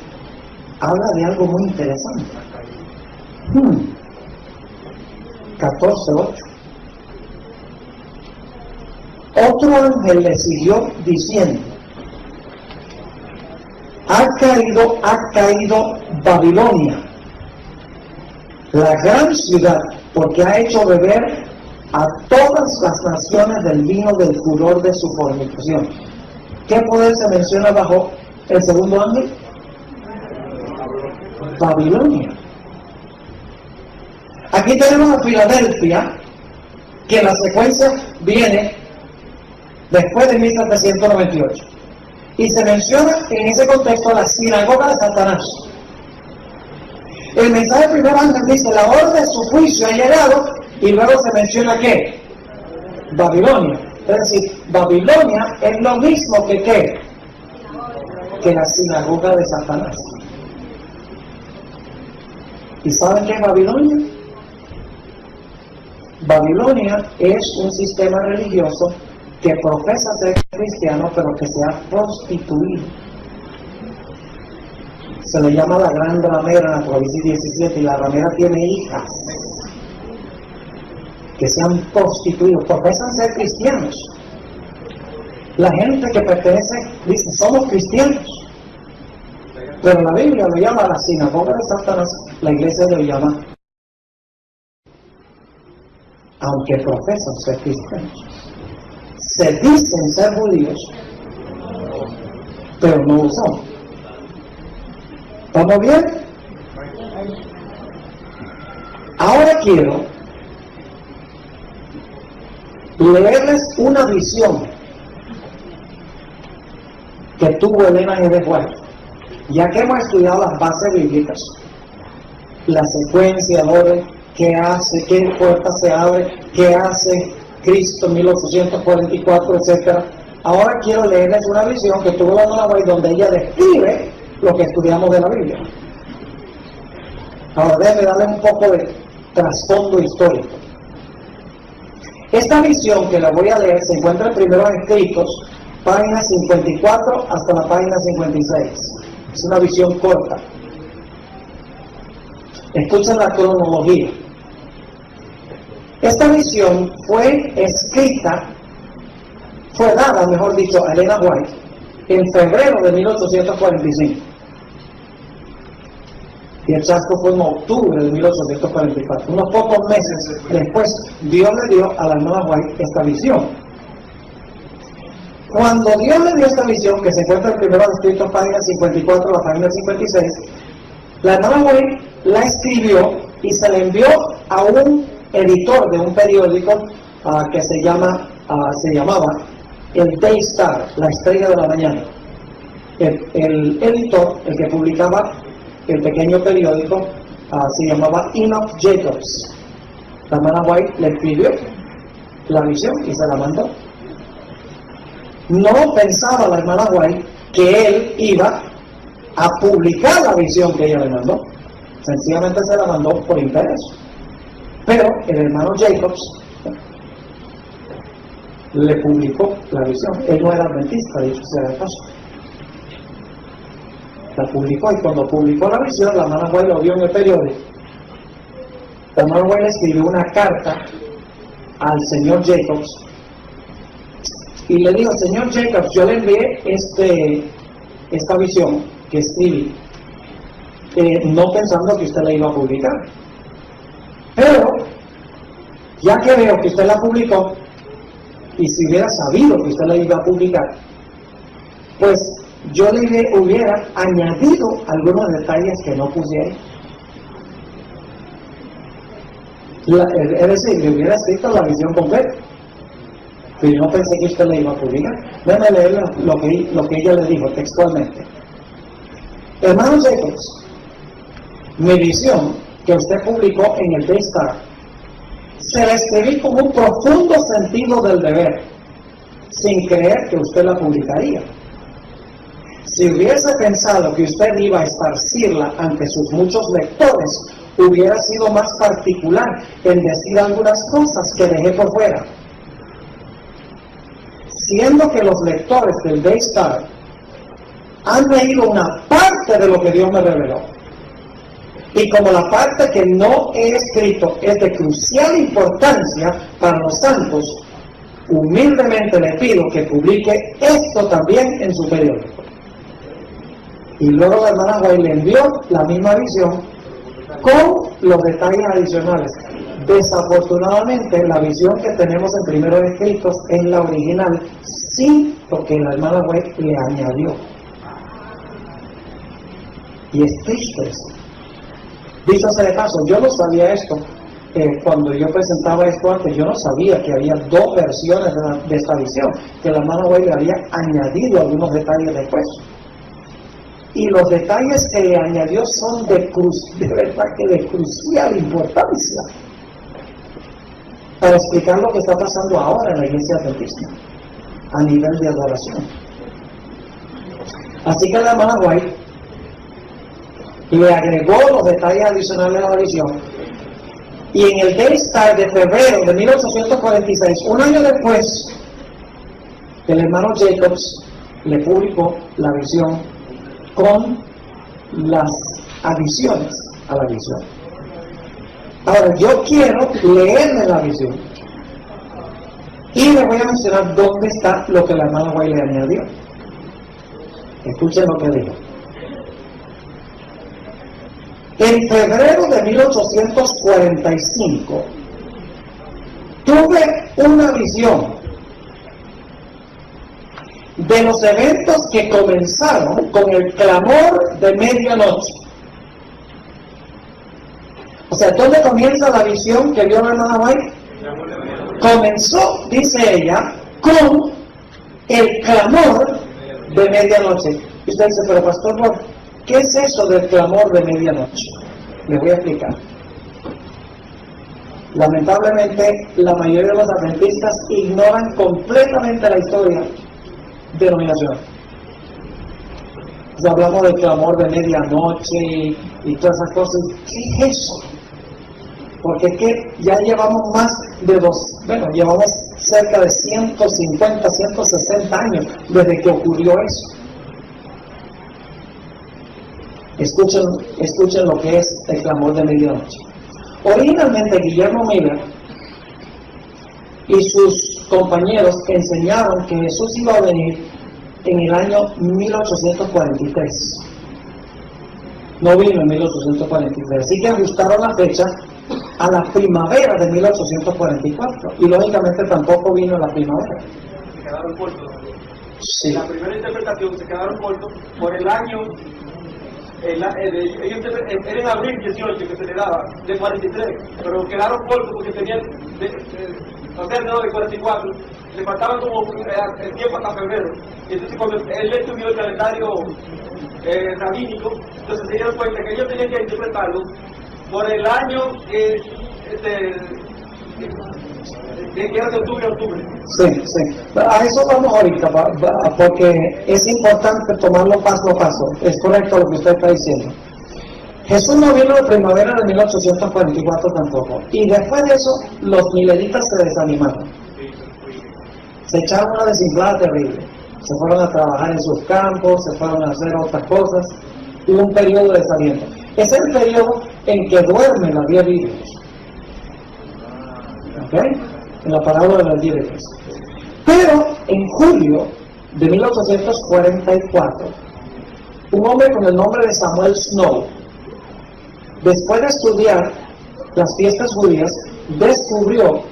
habla de algo muy interesante. 14:8. Otro ángel le siguió diciendo, ha caído Babilonia, la gran ciudad, porque ha hecho beber a todas las naciones del vino del furor de su fornicación. ¿Qué poder se menciona bajo el segundo ángel? Babilonia. Aquí tenemos a Filadelfia, que la secuencia viene después de 1798. Y se menciona en ese contexto la sinagoga de Satanás. El mensaje del primer ángel dice, la hora de su juicio ha llegado, y luego se menciona ¿qué? Babilonia. Es decir, Babilonia es lo mismo que ¿qué? Que la sinagoga de Satanás. ¿Y saben qué es Babilonia? Babilonia es un sistema religioso que profesa ser cristiano, pero que se ha prostituido. Se le llama la gran ramera en Apocalipsis 17, y la ramera tiene hijas que se han constituido, profesan ser cristianos. La gente que pertenece dice, somos cristianos, pero la Biblia lo llama la sinagoga de Satanás, la iglesia lo llama, aunque profesan ser cristianos. Se dicen ser judíos, pero no lo son. ¿Estamos bien? Ahora quiero leerles una visión que tuvo Elena G. de White, ya que hemos estudiado las bases bíblicas, la secuencia, orden, qué hace, qué puerta se abre, qué hace Cristo en 1844, etc. Ahora quiero leerles una visión que tuvo Elena White donde ella describe lo que estudiamos de la Biblia. Ahora déjenme darle un poco de trasfondo histórico. Esta visión que la voy a leer se encuentra en Primeros Escritos, página 54 hasta la página 56. Es una visión corta. Escuchen la cronología. Esta visión fue dada, mejor dicho, a Elena White en febrero de 1845. Y el chasco fue en octubre de 1844. Unos pocos meses después, Dios le dio a la hermana White esta visión. Cuando Dios le dio esta visión, que se encuentra en Primeros Escritos, página 54 a la página 56, la hermana White la escribió y se la envió a un editor de un periódico que se llamaba el Day Star, la estrella de la mañana. El editor, el que publicaba el pequeño periódico, se llamaba Enoch Jacobs. La hermana White le escribió la visión y se la mandó. No pensaba la hermana White que él iba a publicar la visión que ella le mandó. Sencillamente se la mandó por interés. Pero el hermano Jacobs le publicó la visión. Él no era adventista, dicho sea de paso. La publicó, y cuando publicó la visión, la hermana White lo vio en el periódico. La hermana White le escribió una carta al señor Jacobs y le dijo: señor Jacobs, yo le envié esta visión que escribí, no pensando que usted la iba a publicar, pero ya que veo que usted la publicó, y si hubiera sabido que usted la iba a publicar, pues yo le hubiera añadido algunos detalles que no pusiera. Es decir, le hubiera escrito la visión completa, pero no pensé que usted la iba a publicar. Déjame leer lo que ella le dijo textualmente. Hermano Jacobs, mi visión que usted publicó en el Daystar se la escribí con un profundo sentido del deber, sin creer que usted la publicaría. Si hubiese pensado que usted iba a esparcirla ante sus muchos lectores, hubiera sido más particular en decir algunas cosas que dejé por fuera. Siendo que los lectores del Daystar han leído una parte de lo que Dios me reveló, y como la parte que no he escrito es de crucial importancia para los santos, humildemente le pido que publique esto también en su periódico. Y luego la hermana White le envió la misma visión con los detalles adicionales. Desafortunadamente, la visión que tenemos en Primeros Escritos es la original, sí, porque la hermana White le añadió. Y es triste eso. Dicho sea de paso, yo no sabía esto cuando yo presentaba esto antes. Yo no sabía que había dos versiones de esta visión, que la hermana White le había añadido algunos detalles después. Y los detalles que le añadió son de verdad que de crucial importancia para explicar lo que está pasando ahora en la iglesia adventista a nivel de adoración. Así que la hermana White le agregó los detalles adicionales a la visión, y en el Daystar de febrero de 1846, un año después, el hermano Jacobs le publicó la visión con las adiciones a la visión. Ahora, yo quiero leerle la visión y le voy a mencionar dónde está lo que la hermana White le añadió. Escuchen lo que dijo. En febrero de 1845 tuve una visión de los eventos que comenzaron con el clamor de medianoche. O sea, ¿dónde comienza la visión que vio la hermana White? Comenzó, dice ella, con el clamor de medianoche. Y usted dice, pero pastor, ¿qué es eso del clamor de medianoche? Les voy a explicar. Lamentablemente, la mayoría de los adventistas ignoran completamente la historia denominacional. Entonces, hablamos del clamor de medianoche y todas esas cosas. ¿Qué es eso? Porque es que ya llevamos más de llevamos cerca de 150, 160 años desde que ocurrió eso. Escuchen lo que es el clamor de medianoche. Originalmente Guillermo Miller y sus compañeros enseñaron que Jesús iba a venir en el año 1843. No vino en 1843, así que ajustaron la fecha a la primavera de 1844 y lógicamente tampoco vino en la primavera. Se quedaron cortos. Sí. La primera interpretación se quedaron cortos por el año. Ellos era en abril 18 que se le daba, de 43, pero quedaron cortos porque tenían, no de 44, le faltaban como el tiempo hasta febrero. Y entonces cuando él estudió el calendario rabínico, entonces se dieron cuenta que ellos tenían que interpretarlo por el año que era de octubre. Sí. A eso vamos ahorita, porque es importante tomarlo paso a paso. Es correcto lo que usted está diciendo. Jesús no vino de primavera de 1844 tampoco. Y después de eso, los milenitas se desanimaron. Se echaron una desinflada terrible. Se fueron a trabajar en sus campos, se fueron a hacer otras cosas. Hubo un periodo de desaliento. Es el periodo en que duermen las 10 vírgenes. ¿Ok? En la parábola de las 10 vírgenes. Pero en julio de 1844, un hombre con el nombre de Samuel Snow, después de estudiar las fiestas judías, descubrió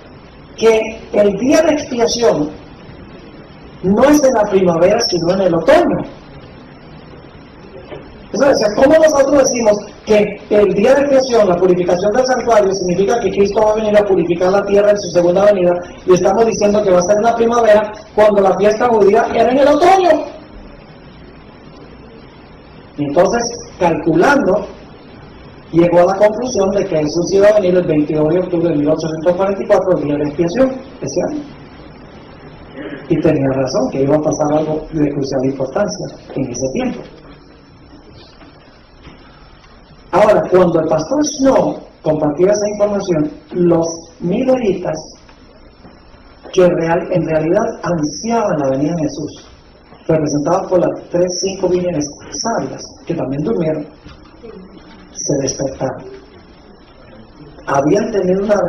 que el día de expiación no es en la primavera, sino en el otoño. Entonces, ¿cómo nosotros decimos que el día de expiación, la purificación del santuario, significa que Cristo va a venir a purificar la tierra en su segunda venida, y estamos diciendo que va a ser en la primavera, cuando la fiesta judía era en el otoño? Y entonces, calculando, llegó a la conclusión de que Jesús iba a venir el 22 de octubre de 1844, el día de expiación, ese año. Y tenía razón, que iba a pasar algo de crucial importancia en ese tiempo. Ahora, cuando el pastor Snow compartía esa información, los mileritas, que en realidad ansiaban la venida de Jesús, representados por las 5 vírgenes sabias, que también durmieron, se despertaron. Habían tenido una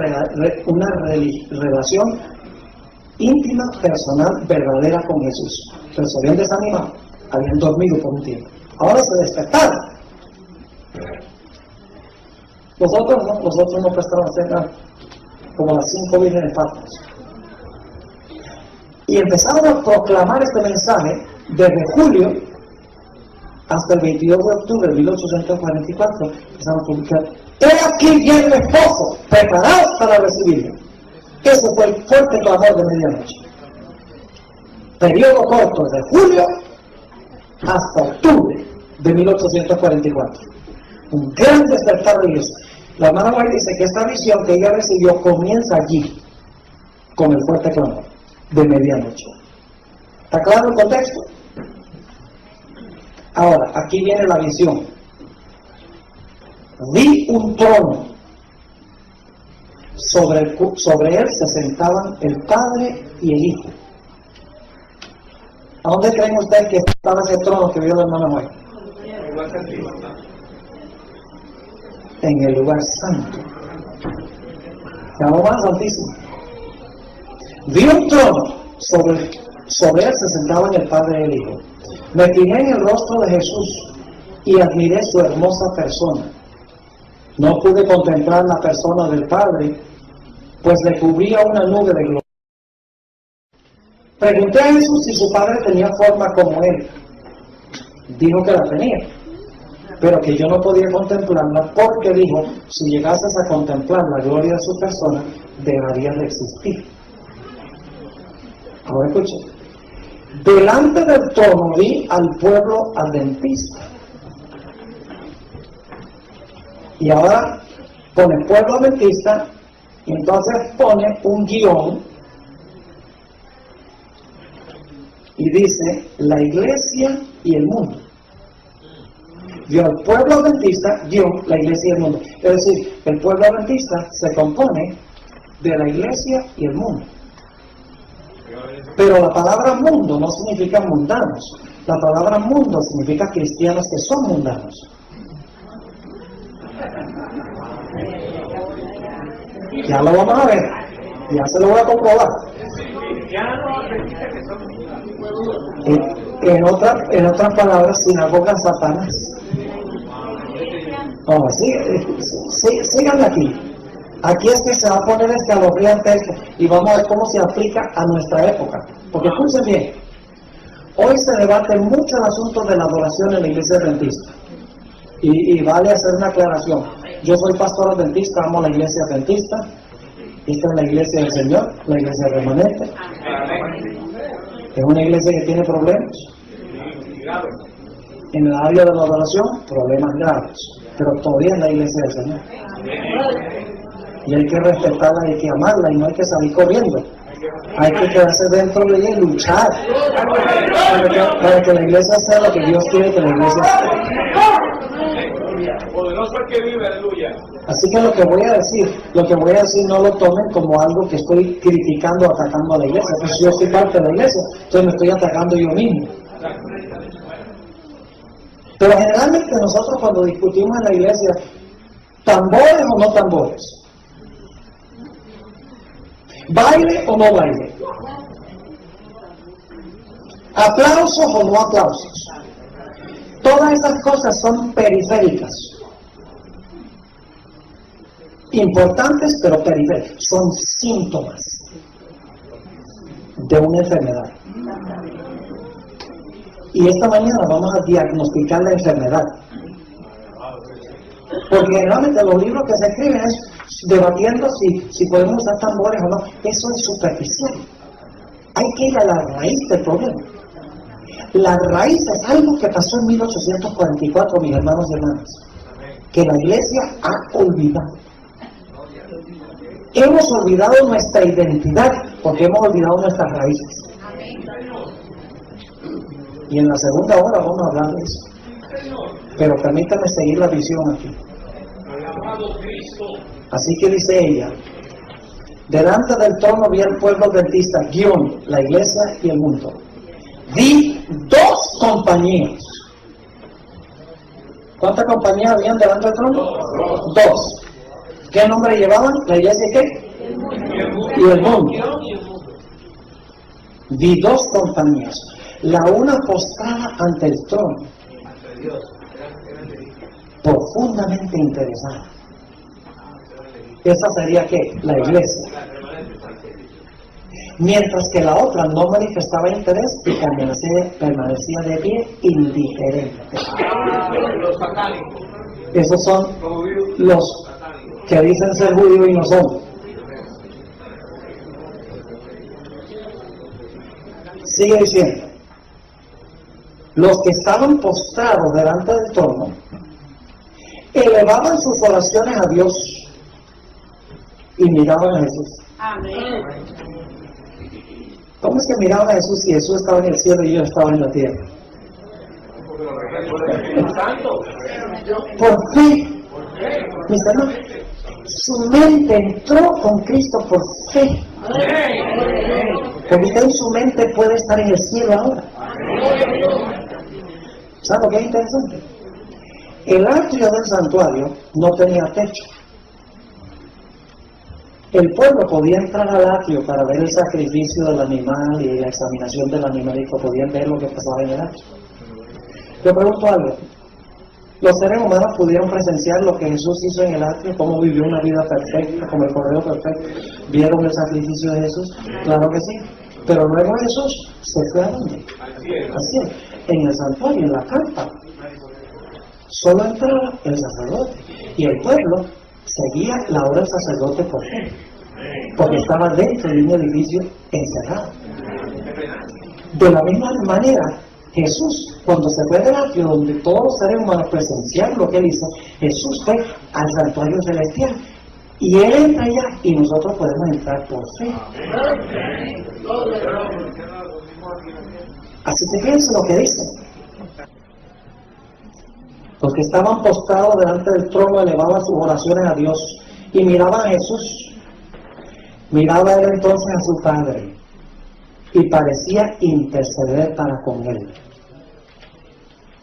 relación íntima, personal, verdadera con Jesús, pero se habían desanimado, habían dormido por un tiempo. Ahora se despertaron. Nosotros no prestamos atención como las 5 vírgenes falsas. Y empezaron a proclamar este mensaje desde julio hasta el 22 de octubre de 1844. Empezaron a publicar: "He aquí viene el esposo, preparados para recibirlo". Ese fue el fuerte clamor de medianoche. Periodo corto de julio hasta octubre de 1844. Un gran despertar religioso. La hermana White dice que esta visión que ella recibió comienza allí, con el fuerte clamor de medianoche. ¿Está claro el contexto? Ahora, aquí viene la visión. Vi un trono. Sobre él se sentaban el Padre y el Hijo. ¿A dónde creen ustedes que estaba ese trono que vio la hermana White? En el lugar santo. Jehová Santísimo. Vi un trono, sobre él se sentaba en el Padre y el Hijo. Me fijé en el rostro de Jesús y admiré su hermosa persona. No pude contemplar la persona del Padre, pues le cubría una nube de gloria. Pregunté a Jesús si su Padre tenía forma como él. Dijo que la tenía, pero que yo no podía contemplarla porque dijo, si llegases a contemplar la gloria de su persona, dejarías de existir. Ahora escuchen. Delante del trono vi al pueblo adventista. Y ahora pone pueblo adventista, y entonces pone un guión y dice la iglesia y el mundo. Vio al pueblo adventista, guión, la iglesia y el mundo. Es decir, el pueblo adventista se compone de la iglesia y el mundo. Pero la palabra mundo no significa mundanos. La palabra mundo significa cristianos que son mundanos. Ya lo vamos a ver. Ya se lo voy a comprobar. En otras palabras, sinagoga Satanás. Oh, síganme aquí. Aquí es que se va a poner escalofriante esto y vamos a ver cómo se aplica a nuestra época. Porque escuchen bien, hoy se debate mucho el asunto de la adoración en la iglesia adventista. Y vale hacer una aclaración. Yo soy pastor adventista, amo la iglesia adventista. Esta es la iglesia del Señor, la iglesia remanente. Es una iglesia que tiene problemas. En el área de la adoración, problemas graves. Pero todavía es la iglesia del Señor. Y hay que respetarla, hay que amarla y no hay que salir corriendo. Hay que quedarse dentro de ella y luchar para que la iglesia sea lo que Dios quiere que la iglesia sea. Poderoso el que vive, aleluya. Así que lo que voy a decir no lo tomen como algo que estoy criticando o atacando a la iglesia. Pues yo soy parte de la iglesia, entonces me estoy atacando yo mismo. Pero generalmente nosotros cuando discutimos en la iglesia, ¿tambores o no tambores? ¿Baile o no baile? ¿Aplausos o no aplausos? Todas esas cosas son periféricas. Importantes pero periféricas. Son síntomas de una enfermedad. Y esta mañana vamos a diagnosticar la enfermedad. Porque generalmente los libros que se escriben es debatiendo si podemos usar tambores o no. Eso es superficial. Hay que ir a la raíz del problema. La raíz es algo que pasó en 1844, mis hermanos y hermanas, que la iglesia ha olvidado. Hemos olvidado nuestra identidad porque hemos olvidado nuestras raíces. Y en la segunda hora vamos a hablar de eso. Pero permítame seguir la visión aquí. Así que dice ella, delante del trono vi al pueblo adventista, guión, la iglesia y el mundo. Vi dos compañías. ¿Cuántas compañías habían delante del trono? Dos. ¿Qué nombre llevaban? ¿La iglesia y qué? Y el mundo. Vi dos compañías. La una postrada ante el trono, profundamente interesada. Esa sería ¿qué? La iglesia. Mientras que la otra no manifestaba interés y permanecía de pie indiferente. Esos son los que dicen ser judíos y no son. Sigue diciendo, los que estaban postrados delante del trono elevaban sus oraciones a Dios y miraban a Jesús. Amén. ¿Cómo es que miraban a Jesús si Jesús estaba en el cielo y yo estaba en la tierra? ¿Por qué? Mis hermanos, su mente entró con Cristo por fe. Porque usted en su mente puede estar en el cielo ahora. ¿Sabe lo que es interesante? El atrio del santuario no tenía techo. El pueblo podía entrar al atrio para ver el sacrificio del animal y la examinación del animal y podían ver lo que pasaba en el atrio. Yo pregunto algo. ¿Los seres humanos pudieron presenciar lo que Jesús hizo en el atrio? ¿Cómo vivió una vida perfecta, como el Cordero perfecto? ¿Vieron el sacrificio de Jesús? Claro que sí. Pero luego Jesús se fue a dónde? Así es. En el santuario, en la carpa. Solo entraba el sacerdote. Y el pueblo seguía la obra del sacerdote por fe. Porque estaba dentro de un edificio encerrado. De la misma manera, Jesús, cuando se fue del atrio, donde todos los seres humanos presenciaron lo que él hizo, Jesús fue al santuario celestial. Y él entra allá y nosotros podemos entrar por fe. Así que fíjense lo que dice. Los que estaban postrados delante del trono elevaban sus oraciones a Dios y miraban a Jesús. Miraba él entonces a su Padre y parecía interceder para con él.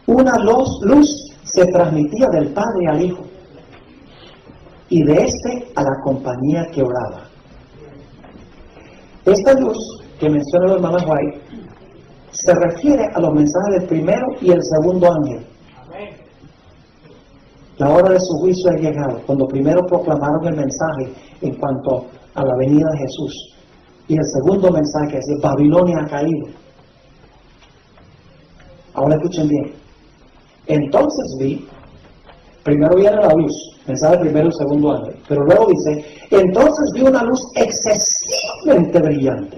Una luz se transmitía del Padre al Hijo y de éste a la compañía que oraba. Esta luz que menciona el hermano White se refiere a los mensajes del primero y el segundo ángel. La hora de su juicio ha llegado, cuando primero proclamaron el mensaje en cuanto a la venida de Jesús. Y el segundo mensaje es: Babilonia ha caído. Ahora escuchen bien. Entonces vi, primero viene la luz, mensaje primero y segundo ángel, pero luego dice: entonces vi una luz excesivamente brillante.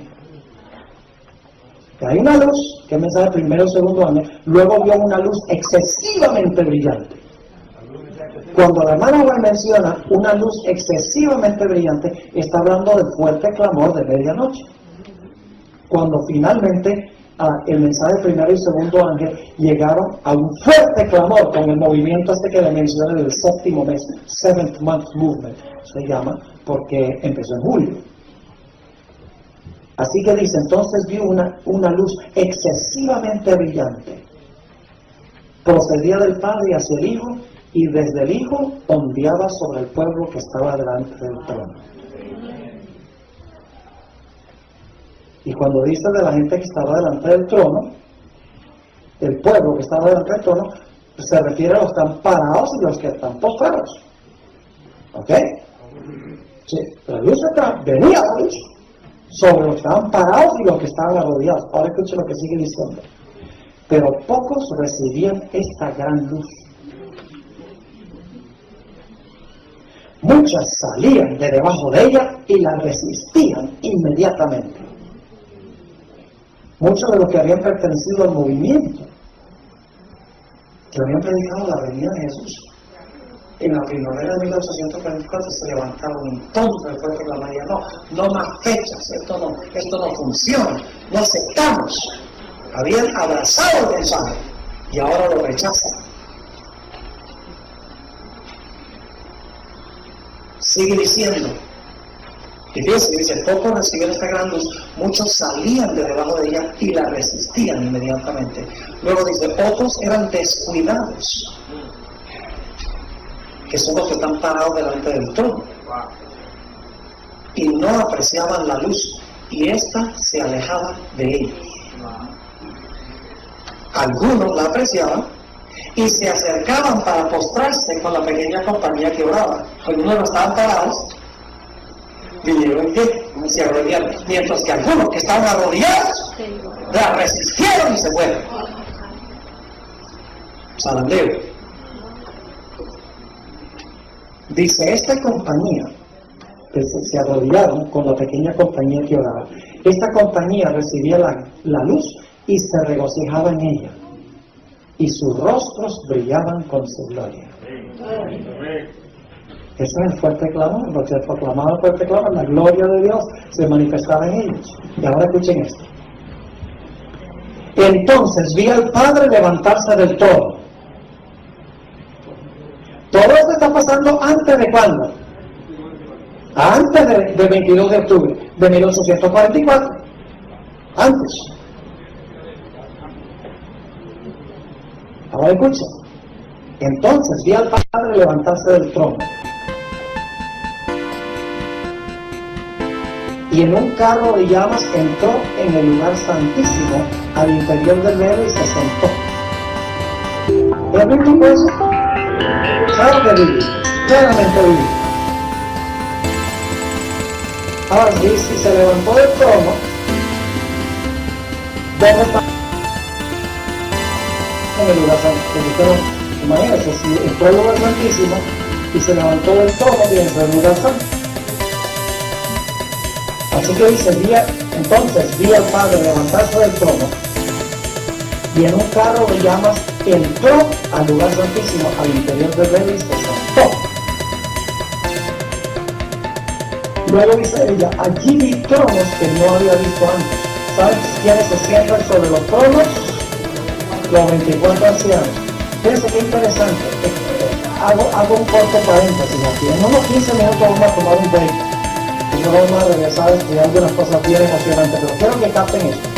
Que hay una luz, que es mensaje primero y segundo ángel, luego vio una luz excesivamente brillante. Cuando la hermana White menciona una luz excesivamente brillante, está hablando del fuerte clamor de medianoche. Cuando finalmente el mensaje primero y segundo ángel llegaron a un fuerte clamor con el movimiento que le mencioné del séptimo mes, Seventh Month Movement, se llama, porque empezó en julio. Así que dice: entonces vi una luz excesivamente brillante. Procedía del Padre hacia el Hijo, y desde el Hijo ondeaba sobre el pueblo que estaba delante del trono. Y cuando dice de la gente que estaba delante del trono, el pueblo que estaba delante del trono, se refiere a los que están parados y los que están postrados. ¿Ok? Sí, la luz venía la luz sobre los que estaban parados y los que estaban arrodillados. Ahora escuchen lo que sigue diciendo. Pero pocos recibían esta gran luz. Muchas salían de debajo de ella y la resistían inmediatamente. Muchos de los que habían pertenecido al movimiento, que habían predicado la venida de Jesús, en la primavera de 1844 se levantaron entonces fue proclamaría: no más fechas, esto no funciona, no aceptamos. Habían abrazado el mensaje y ahora lo rechazan. Sigue diciendo, y fíjense, dice: pocos recibieron esta gran luz, muchos salían de debajo de ella y la resistían inmediatamente. Luego dice: otros eran descuidados, que son los que están parados delante del trono, y no apreciaban la luz, y ésta se alejaba de ellos. Algunos la apreciaban y se acercaban para postrarse con la pequeña compañía que oraba. Algunos no estaban parados, vinieron que se arrodillaron, mientras que algunos que estaban arrodillados la resistieron y se fueron. Salandeo. Dice: esta compañía, que se arrodillaron con la pequeña compañía que oraba, esta compañía recibía la luz y se regocijaba en ella, y sus rostros brillaban con su gloria. Ese es el fuerte clamor, lo que se proclamaba el fuerte clamor, la gloria de Dios se manifestaba en ellos. Y ahora escuchen esto: entonces vi al Padre levantarse del trono. Todo esto está pasando antes de ¿cuándo? Antes del 22 de octubre de 1844. Antes. Ahora escuchen. Entonces vi al Padre levantarse del trono, y en un carro de llamas entró en el lugar santísimo al interior del velo y se sentó. ¿Es bíblico eso? Claro que bíblico, claramente bíblico. Ahora sí, si se levantó del trono, ¿dónde está? En el lugar santísimo. Imagínense, si entró al lugar santísimo y se levantó del trono y entró al lugar santo. Así que dice, entonces vi al Padre levantarse del trono y en un carro de llamas entró al lugar santísimo, al interior del velo y se sentó. Luego dice ella, allí vi tronos que no había visto antes. ¿Sabes quiénes se sientan sobre los tronos? Los 24 ancianos. Fíjense qué interesante. Hago un corto paréntesis aquí. En unos 15 minutos vamos a tomar un break. Y no vamos a regresar a estudiar algunas cosas bien emocionantes, pero quiero que capten esto.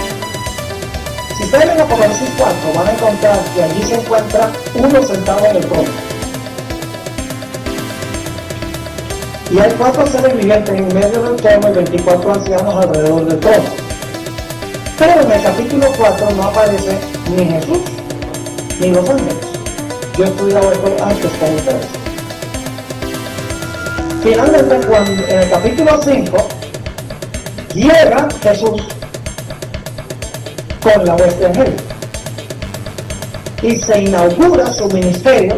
Si ustedes ven Apocalipsis 4, van a encontrar que allí se encuentra uno sentado en el trono. Y hay 4 seres vivientes en medio del trono y 24 ancianos alrededor del trono. Pero en el capítulo 4 no aparece ni Jesús ni los ángeles. Yo he estudiado esto antes con ustedes. Finalmente, cuando en el capítulo 5 llega Jesús con la hueste angélica y se inaugura su ministerio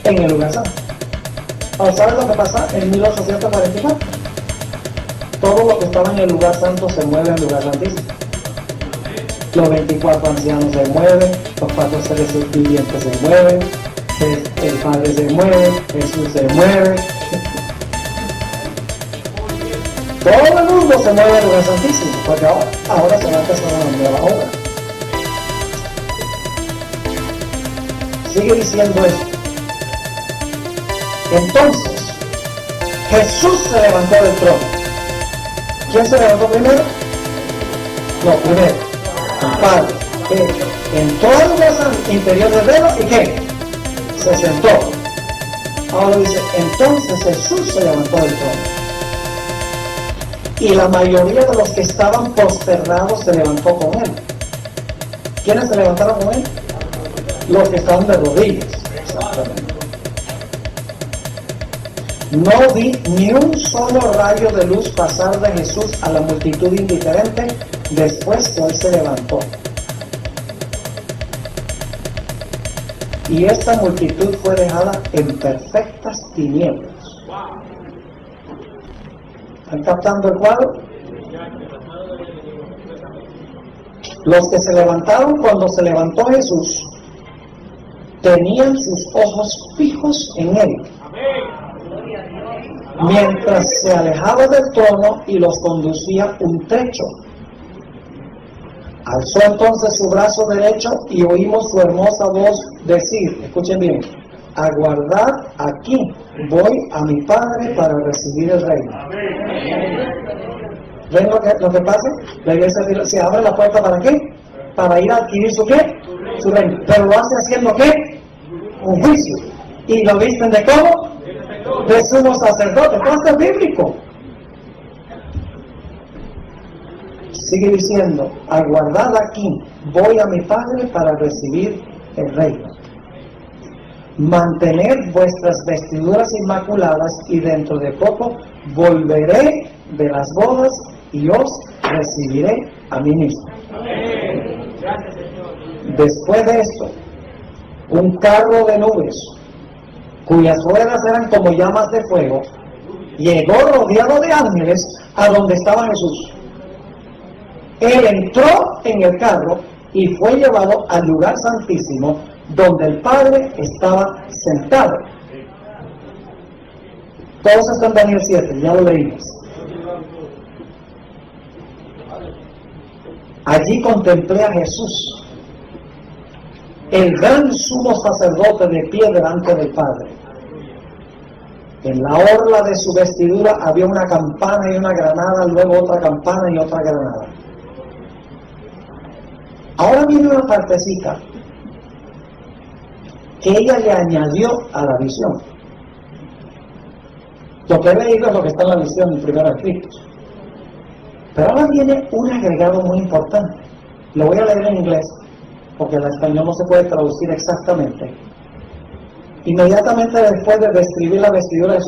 en el lugar santo. Ahora, ¿saben lo que pasa en 1844? Todo lo que estaba en el lugar santo se mueve en el lugar santísimo. Los 24 ancianos se mueven, los 4 seres vivientes se mueven, el Padre se mueve, Jesús se mueve. Todo el mundo se mueve en el lugar santísimo, porque ahora se va a empezar una nueva obra. Sigue diciendo esto. Entonces, Jesús se levantó del trono. ¿Quién se levantó primero? No, primero. El Padre. Entró al lugar interior del velo y ¿qué? Se sentó. Ahora dice, entonces Jesús se levantó del trono. Y la mayoría de los que estaban posternados se levantó con él. ¿Quiénes se levantaron con él? Los que estaban de rodillas. Exactamente. No vi ni un solo rayo de luz pasar de Jesús a la multitud indiferente después que él se levantó. Y esta multitud fue dejada en perfectas tinieblas. ¿Están captando el cuadro? Los que se levantaron cuando se levantó Jesús tenían sus ojos fijos en él, mientras se alejaba del trono y los conducía un trecho. Alzó entonces su brazo derecho y oímos su hermosa voz decir, escuchen bien, aguardad aquí, voy a mi Padre para recibir el reino. ¿Ven lo que pasa? La iglesia se abre la puerta ¿para qué? Para ir a adquirir su ¿qué? Su reino. Pero lo hace haciendo ¿qué? Un juicio. ¿Y lo visten de cómo? De sumo sacerdote. Esto es bíblico. Sigue diciendo, aguardad aquí, voy a mi Padre para recibir el reino. Mantened vuestras vestiduras inmaculadas y dentro de poco volveré de las bodas y os recibiré a mí mismo. Después de esto, un carro de nubes, cuyas ruedas eran como llamas de fuego, llegó rodeado de ángeles a donde estaba Jesús. Él entró en el carro y fue llevado al lugar santísimo, donde el Padre estaba sentado. Todos están en Daniel 7, ya lo leímos. Allí contemplé a Jesús, el gran sumo sacerdote de pie delante del Padre. En la orla de su vestidura había una campana y una granada, luego otra campana y otra granada. Ahora viene una partecita que ella le añadió a la visión. Lo que he leído es lo que está en la visión en 1 Escritos. Pero ahora viene un agregado muy importante. Lo voy a leer en inglés, porque en español no se puede traducir exactamente. Inmediatamente después de describir la vestidura de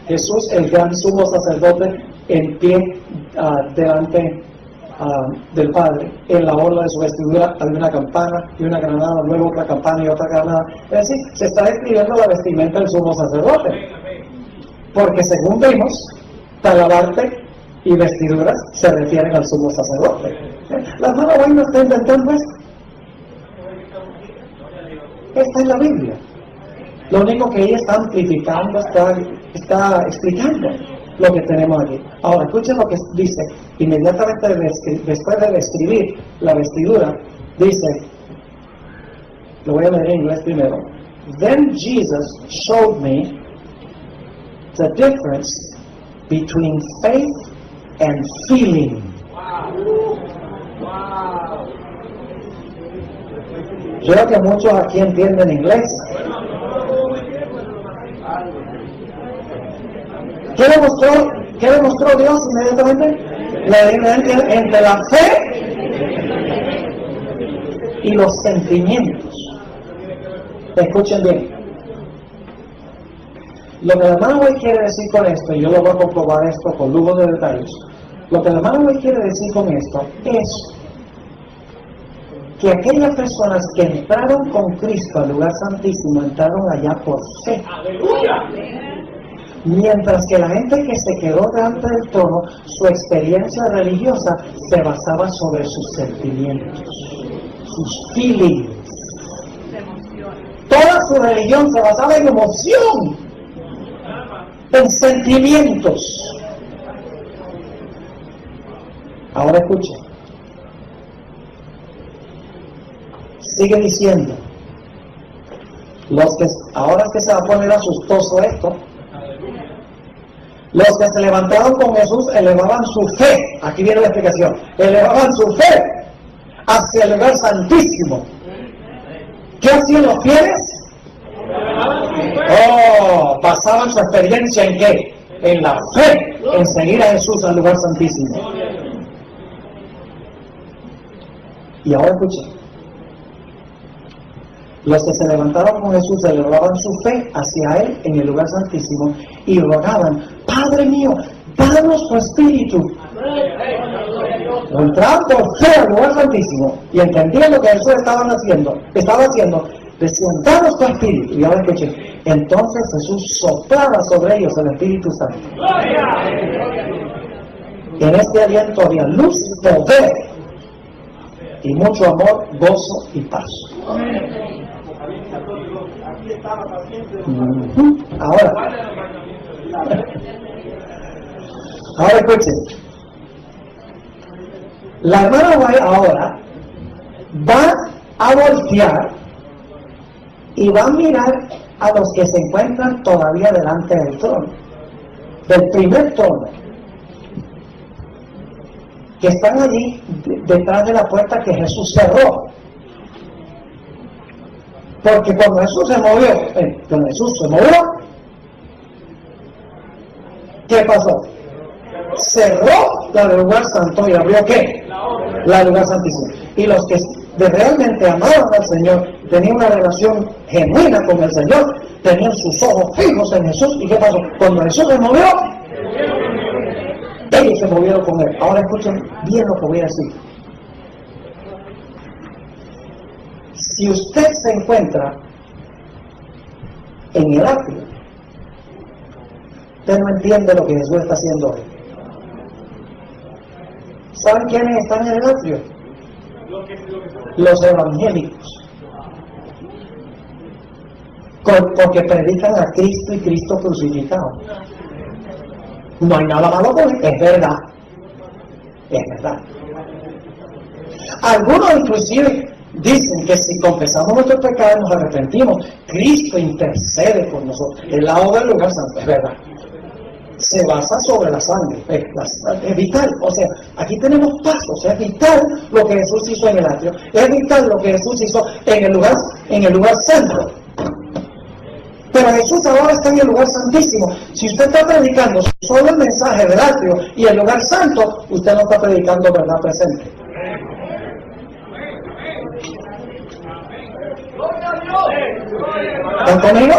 Jesús, el gran sumo sacerdote, en pie delante del Padre, en la orla de su vestidura había una campana y una granada, luego otra campana y otra granada. Es decir, se está describiendo la vestimenta del sumo sacerdote, porque según vimos, talabarte y vestiduras se refieren al sumo sacerdote. La hermana White no está inventando esto. Esta es la Biblia. Lo único que ella está amplificando, está explicando lo que tenemos aquí. Ahora, escuchen lo que dice. Inmediatamente después de describir la vestidura, dice, lo voy a leer en inglés primero. Then Jesus showed me the difference between faith and feeling. Yo creo que muchos aquí entienden inglés. ¿Qué demostró Dios inmediatamente? La diferencia entre la fe y los sentimientos. Escuchen bien. Lo que el hermano hoy quiere decir con esto, y yo lo voy a comprobar esto con lujo de detalles, lo que el hermano hoy quiere decir con esto es que aquellas personas que entraron con Cristo al lugar santísimo entraron allá por fe. Mientras que la gente que se quedó delante del trono, su experiencia religiosa se basaba sobre sus sentimientos, sus feelings. Toda su religión se basaba en emoción, en sentimientos. Ahora escuchen. Sigue diciendo. Ahora es que se va a poner asustoso esto. Los que se levantaron con Jesús elevaban su fe. Aquí viene la explicación. Elevaban su fe hacia el lugar santísimo. ¿Qué hacían los fieles? Basaban su experiencia ¿en qué? En la fe, en seguir a Jesús al lugar santísimo. Y ahora escuchen. Los que se levantaron con Jesús elevaban su fe hacia Él en el lugar santísimo y rogaban, Padre mío, danos tu espíritu. Entraban por fe al lugar santísimo y entendían lo que Jesús estaba haciendo, decían, danos tu espíritu. Y ahora escuchen, entonces Jesús soplaba sobre ellos el Espíritu Santo. En este aliento había luz, poder y mucho amor, gozo y paz. Ahora escuchen. La hermana White ahora va a voltear y va a mirar a los que se encuentran todavía delante del trono, del primer trono, que están allí detrás de la puerta que Jesús cerró. Porque cuando Jesús se movió, ¿qué pasó? Cerró la del lugar santo y abrió ¿qué? La del lugar santísimo. Y los que realmente amaban al Señor, tenían una relación genuina con el Señor, tenían sus ojos fijos en Jesús. ¿Y qué pasó? Cuando Jesús se movió, ellos se movieron con Él. Ahora escuchen bien lo que voy a decir. Si usted se encuentra en el atrio, usted no entiende lo que Jesús está haciendo hoy. ¿Saben quiénes están en el atrio? Los evangélicos. Porque predican a Cristo y Cristo crucificado. No hay nada malo con él, es verdad. Es verdad. Algunos inclusive dicen que si confesamos nuestros pecados, nos arrepentimos, Cristo intercede por nosotros. Es la obra del lugar santo, es verdad. Se basa sobre la sangre, es vital. O sea, aquí tenemos pasos, es vital lo que Jesús hizo en el atrio, es vital lo que Jesús hizo en el lugar santo. Pero Jesús ahora está en el lugar santísimo. Si usted está predicando solo el mensaje del atrio y el lugar santo, usted no está predicando verdad presente. ¿Están conmigo?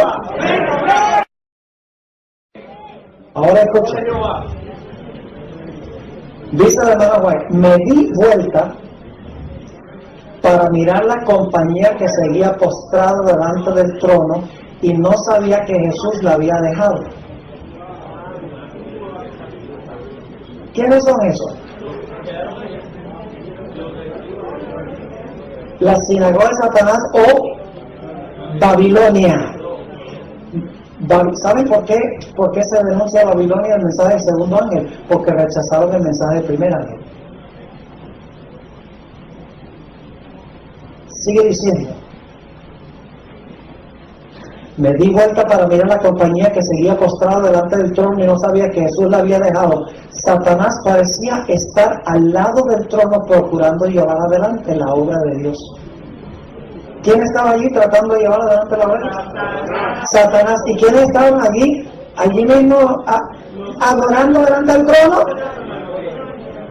Ahora escuchen. Dice la hermana White, me di vuelta para mirar la compañía que seguía postrada delante del trono y no sabía que Jesús la había dejado. ¿Quiénes son esos? La sinagoga de Satanás o Babilonia. ¿Saben por qué se denuncia a Babilonia el mensaje del segundo ángel? Porque rechazaron el mensaje del primer ángel. Sigue diciendo, me di vuelta para mirar la compañía que seguía postrada delante del trono y no sabía que Jesús la había dejado. Satanás parecía estar al lado del trono procurando llevar adelante la obra de Dios. ¿Quién estaba allí tratando de llevar adelante la obra? Satanás. ¿Y quiénes estaban allí mismo adorando delante del trono?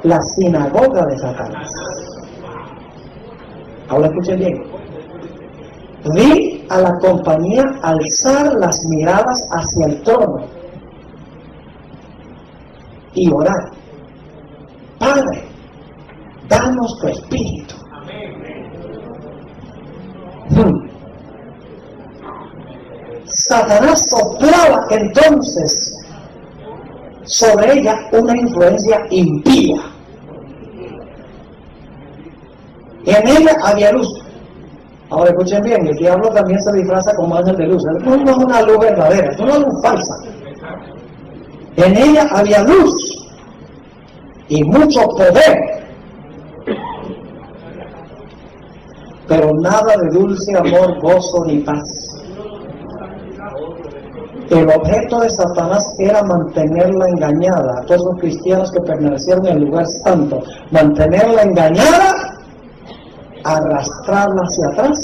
La sinagoga de Satanás. Ahora escuchen bien. Vi a la compañía alzar las miradas hacia el trono y orar. Padre, danos tu espíritu. Satanás soplaba entonces sobre ella una influencia impía. En ella había luz. Ahora escuchen bien, el diablo también se disfraza como ángel de luz. No es una luz verdadera, es una luz falsa. En ella había luz y mucho poder, pero nada de dulce amor, gozo ni paz. El objeto de Satanás era mantenerla engañada. A todos los cristianos que permanecieron en el lugar santo, mantenerla engañada, arrastrarla hacia atrás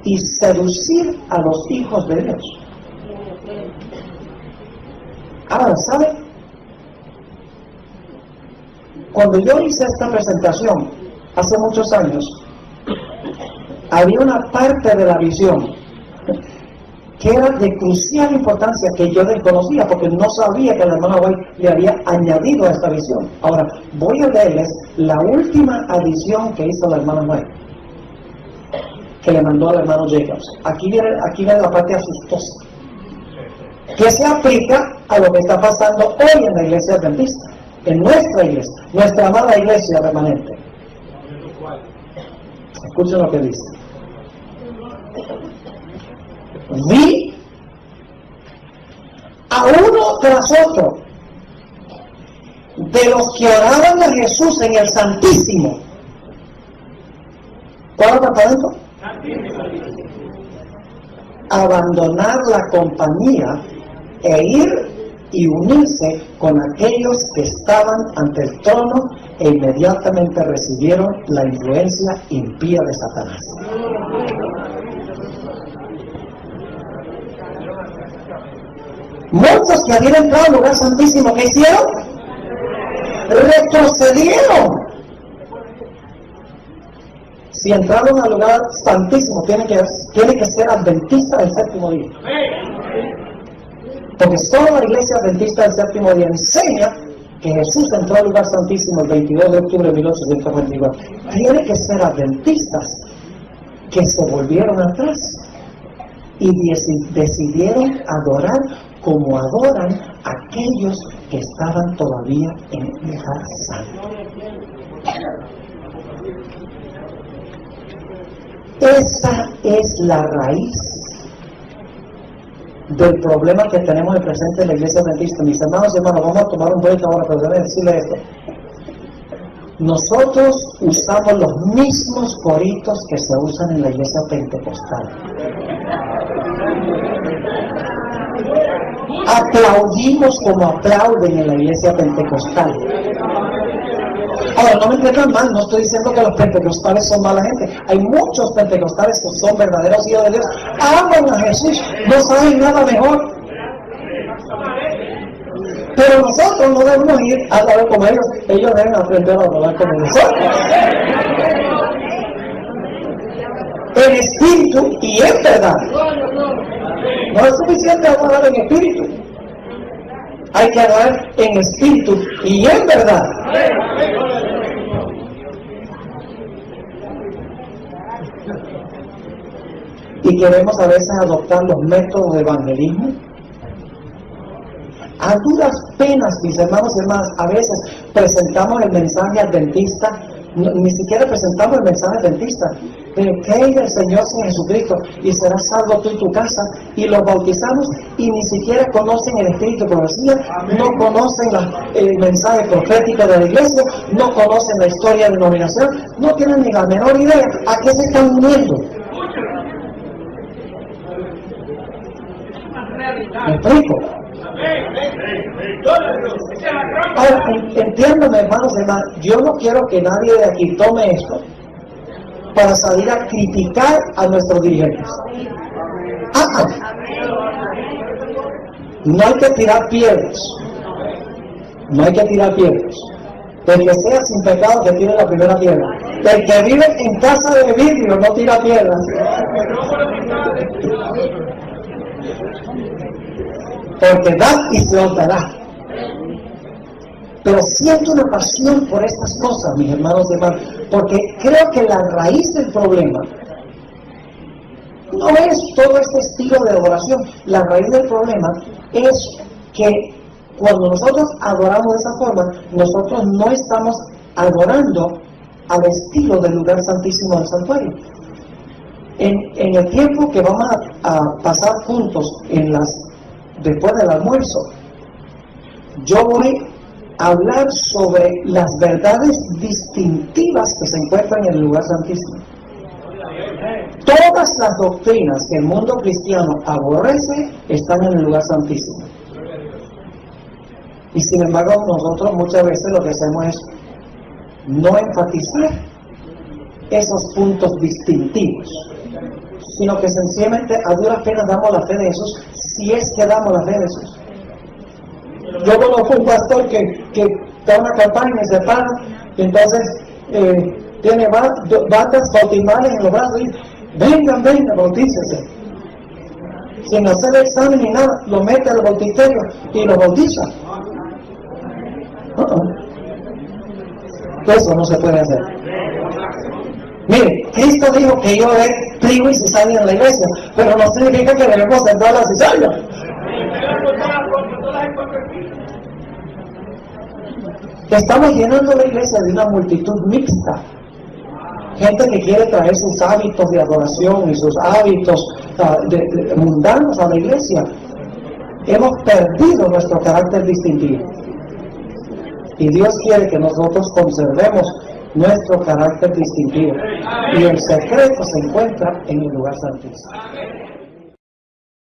y seducir a los hijos de Dios. Ahora, ¿saben? Cuando yo hice esta presentación hace muchos años, había una parte de la visión que era de crucial importancia que yo desconocía porque no sabía que la hermana White le había añadido a esta visión. Ahora, voy a leerles la última adición que hizo la hermana White, que le mandó al hermano Jacobs. Aquí viene la parte asustosa, que se aplica a lo que está pasando hoy en la iglesia adventista, en nuestra iglesia, nuestra amada iglesia remanente. Escuchen lo que dice. Vi a uno tras otro de los que oraban a Jesús en el Santísimo. ¿Cuál apartamento? Abandonar la compañía e ir y unirse con aquellos que estaban ante el trono e inmediatamente recibieron la influencia impía de Satanás. Muchos que habían entrado al lugar santísimo, ¿qué hicieron? Retrocedieron. Si entraron al lugar santísimo, tiene que ser adventista del séptimo día. Porque toda la iglesia adventista del séptimo día enseña que Jesús entró al lugar santísimo el 22 de octubre de 1822. Tiene que ser adventistas que se volvieron atrás y decidieron adorar como adoran aquellos que estaban todavía en el lugar santo. Esa es la raíz del problema que tenemos en presente en la iglesia adventista. Mis hermanos y hermanas, vamos a tomar un break ahora, pero déjenme decirle esto. Nosotros usamos los mismos coritos que se usan en la iglesia pentecostal. Aplaudimos como aplauden en la iglesia pentecostal. Ahora, no me entiendan mal, no estoy diciendo que los pentecostales son mala gente. Hay muchos pentecostales que son verdaderos hijos de Dios, aman a Jesús, no saben nada mejor. Pero nosotros no debemos ir a hablar como ellos deben aprender a hablar como nosotros. En espíritu y en verdad. No es suficiente hablar en espíritu. Hay que hablar en espíritu y en verdad. Y queremos a veces adoptar los métodos de evangelismo. A duras penas, mis hermanos y hermanas, a veces presentamos el mensaje adventista, ni siquiera presentamos el mensaje adventista, pero cree en el Señor Jesucristo y serás salvo tú y tu casa, y los bautizamos y ni siquiera conocen el espíritu de profecía, no conocen el mensaje profético de la iglesia, no conocen la historia de denominación, no tienen ni la menor idea a qué se están uniendo. ¿Me explico? Ahora, entiéndame, hermanos y hermanas, yo no quiero que nadie de aquí tome esto para salir a criticar a nuestros dirigentes. No hay que tirar piedras. No hay que tirar piedras. El que sea sin pecado que tire la primera piedra. El que vive en casa de vidrio no tira piedras. Porque da y se os dará. Pero siento una pasión por estas cosas, mis hermanos y hermanas, porque creo que la raíz del problema no es todo este estilo de adoración. La raíz del problema es que cuando nosotros adoramos de esa forma, nosotros no estamos adorando al estilo del lugar santísimo del santuario. En el tiempo que vamos a pasar juntos después del almuerzo, yo voy a hablar sobre las verdades distintivas que se encuentran en el lugar santísimo. Todas las doctrinas que el mundo cristiano aborrece están en el lugar santísimo. Y sin embargo, nosotros muchas veces lo que hacemos es no enfatizar esos puntos distintivos, sino que sencillamente a duras penas damos la fe de Jesús, si es que damos la fe de Jesús. Yo conozco un pastor que da una campaña y se para, y entonces tiene batas bautismales en los brazos y dice: vengan, bautícese. Sin hacer el examen ni nada, lo mete al bautisterio y lo bautiza. Eso no se puede hacer. Mire, Cristo dijo que iba a haber trigo y cizaña en la iglesia, pero no significa que debemos sembrar la cizaña. Estamos llenando la iglesia de una multitud mixta. Gente que quiere traer sus hábitos de adoración y sus hábitos mundanos a la iglesia. Hemos perdido nuestro carácter distintivo. Y Dios quiere que nosotros conservemos nuestro carácter distintivo. Y el secreto se encuentra en el lugar santísimo.